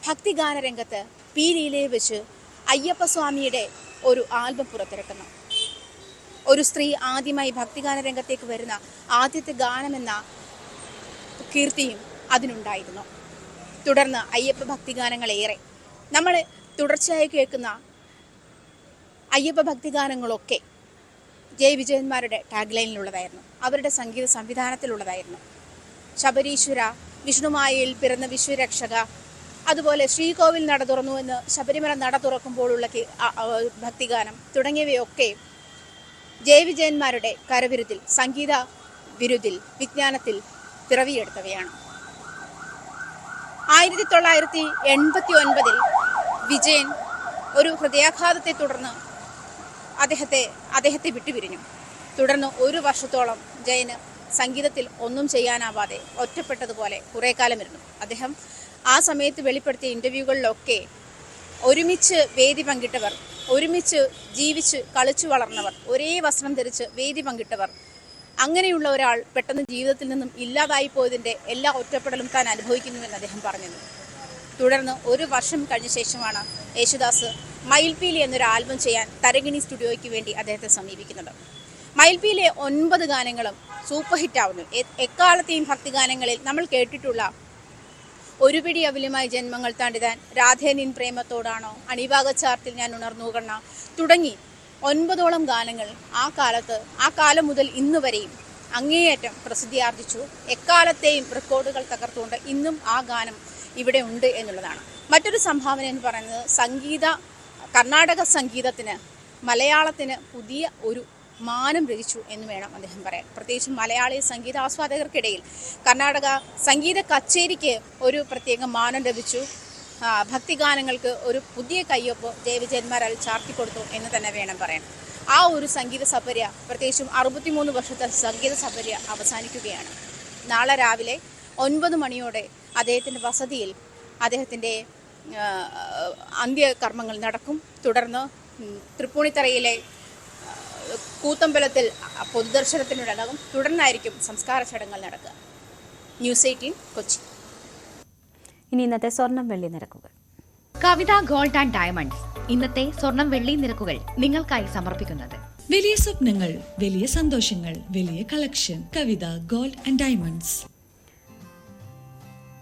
ഭക്തിഗാന രംഗത്ത് പി ലീലയെ വെച്ച് അയ്യപ്പസ്വാമിയുടെ ഒരു ആൽബം പുറത്തിറക്കുന്നു. ഒരു സ്ത്രീ ആദ്യമായി ഭക്തിഗാന രംഗത്തേക്ക് വരുന്ന ആദ്യത്തെ ഗാനമെന്ന കീർത്തിയും അതിനുണ്ടായിരുന്നു. തുടർന്ന് അയ്യപ്പ ഭക്തിഗാനങ്ങളേറെ. നമ്മൾ തുടർച്ചയായി കേൾക്കുന്ന അയ്യപ്പ ഭക്തിഗാനങ്ങളൊക്കെ ജയവിജയന്മാരുടെ ടാഗ് ലൈനിലുള്ളതായിരുന്നു. അവരുടെ സംഗീത സംവിധാനത്തിലുള്ളതായിരുന്നു. ശബരീശ്വര, വിഷ്ണുമായയിൽ പിറന്ന വിശ്വരക്ഷക, അതുപോലെ ശ്രീകോവിൽ നട തുറന്നു എന്ന് ശബരിമല നട തുറക്കുമ്പോഴുള്ള ഭക്തിഗാനം തുടങ്ങിയവയൊക്കെ ജയവിജയന്മാരുടെ കരവിരുതിൽ, സംഗീത വിരുതിൽ, വിജ്ഞാനത്തിൽ പിറവിയെടുത്തവയാണ്. 1989 വിജയൻ ഒരു ഹൃദയാഘാതത്തെ തുടർന്ന് അദ്ദേഹത്തെ വിട്ടുപിരിഞ്ഞു. തുടർന്ന് 1 വർഷത്തോളം ജയന് സംഗീതത്തിൽ ഒന്നും ചെയ്യാനാവാതെ ഒറ്റപ്പെട്ടതുപോലെ കുറേ കാലം ഇരുന്നു. അദ്ദേഹം ആ സമയത്ത് വെളിപ്പെടുത്തിയ ഇന്റർവ്യൂകളിലൊക്കെ ഒരുമിച്ച് വേദി പങ്കിട്ടവർ, ഒരുമിച്ച് ജീവിച്ച് കളിച്ചു വളർന്നവർ, ഒരേ വസ്ത്രം ധരിച്ച് വേദി പങ്കിട്ടവർ, അങ്ങനെയുള്ള ഒരാൾ പെട്ടെന്ന് ജീവിതത്തിൽ നിന്നും ഇല്ലാതായി പോയതിൻ്റെ എല്ലാ ഒറ്റപ്പെടലും താൻ അനുഭവിക്കുന്നുവെന്ന് അദ്ദേഹം പറഞ്ഞു. തുടർന്ന് 1 വർഷം കഴിഞ്ഞ ശേഷമാണ് യേശുദാസ് മയിൽപീലി എന്നൊരു ആൽബം ചെയ്യാൻ തരങ്കിണി സ്റ്റുഡിയോയ്ക്ക് വേണ്ടി അദ്ദേഹത്തെ സമീപിക്കുന്നത്. മയിൽപീലിലെ 9 ഗാനങ്ങളും സൂപ്പർ ഹിറ്റാവുന്നു. എക്കാലത്തെയും ഭക്തിഗാനങ്ങളിൽ നമ്മൾ കേട്ടിട്ടുള്ള ഒരു പിടി അവിലുമായി ജന്മങ്ങൾ താണ്ടിതാൻ, രാധേ നിൻ പ്രേമത്തോടാണോ, അണിവാകച്ചാർത്തിൽ ഞാൻ ഉണർന്നു കണ്ണ തുടങ്ങി 9ഓളം ഗാനങ്ങൾ ആ കാലം മുതൽ ഇന്ന് വരെയും അങ്ങേയറ്റം പ്രസിദ്ധിയാർജിച്ചു. എക്കാലത്തെയും റെക്കോർഡുകൾ തകർത്തുകൊണ്ട് ഇന്നും ആ ഗാനം ഇവിടെ ഉണ്ട് എന്നുള്ളതാണ്. മറ്റൊരു സംഭാവന എന്ന് പറയുന്നത് കർണാടക സംഗീതത്തിന്, മലയാളത്തിന് പുതിയ ഒരു മാനം രചിച്ചു എന്ന് വേണം അദ്ദേഹം പറയാൻ. പ്രത്യേകിച്ചും മലയാളി സംഗീത ആസ്വാദകർക്കിടയിൽ കർണാടക സംഗീത കച്ചേരിക്ക് ഒരു പ്രത്യേക മാനം ലഭിച്ചു. ഭക്തിഗാനങ്ങൾക്ക് ഒരു പുതിയ കയ്യൊപ്പ് ജയവിജയന്മാരാൽ ചാർത്തിക്കൊടുത്തു എന്ന് തന്നെ വേണം പറയാൻ. ആ ഒരു സംഗീത സപര്യ, പ്രത്യേകിച്ചും 63 വർഷത്തെ സംഗീത സപര്യ അവസാനിക്കുകയാണ്. നാളെ രാവിലെ 9 മണിയോടെ അദ്ദേഹത്തിൻ്റെ വസതിയിൽ അദ്ദേഹത്തിൻ്റെ അന്ത്യകർമ്മങ്ങൾ നടക്കും. തുടർന്ന് തൃപ്പൂണിത്തറയിലെ കൂത്തമ്പലത്തിൽ പൊതുദർശനത്തിനുണ്ടാകും. തുടർന്നായിരിക്കും സംസ്കാര ചടങ്ങുകൾ നടക്കുക. ന്യൂസ് 18 കൊച്ചി. ഇനി ഇന്നത്തെ സ്വർണം വെള്ളി നിരക്കുകൾ. കവിത ഗോൾഡ് ആൻഡ് ഡയമണ്ട്സ് ഇന്നത്തെ സ്വർണം വെള്ളി നിരക്കുകൾ നിങ്ങൾക്കായി സമർപ്പിക്കുന്നത്. വലിയ സ്വപ്നങ്ങൾ, വലിയ സന്തോഷങ്ങൾ, വലിയ collection. Kavitha gold and diamonds.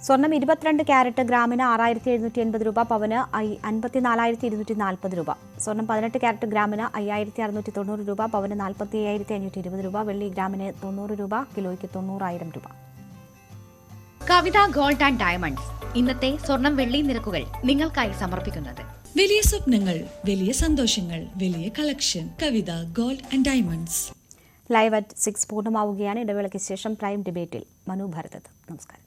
സ്വർണം 22 ക്യാരറ്റ് ഗ്രാമിന് 6780 രൂപ, പവന് 54,240 രൂപ. സ്വർണം 18 ക്യാരറ്റ് ഗ്രാമിന് 5690 രൂപ, പവന് 45,520 രൂപ. വെള്ളി ഗ്രാമിന് 90 രൂപ, കിലോയ്ക്ക് 90,000 രൂപ. കവിത ഗോൾഡ് ആൻഡ് ഡയമണ്ട്സ് ഇന്നത്തെ സ്വർണം വെള്ളി നിരക്കുകൾ നിങ്ങൾക്കായി സമർപ്പിക്കുന്നത്. വലിയ സ്വപ്നങ്ങൾ, വലിയ സന്തോഷങ്ങൾ, വലിയ collection. Kavitha gold and diamonds. Live at 6 പൂർണ്ണമാവുകയാണ്. ഇടവേളയ്ക്ക് ശേഷം പ്രൈം ഡിബേറ്റിൽ മനു ഭരത്. നമസ്കാരം.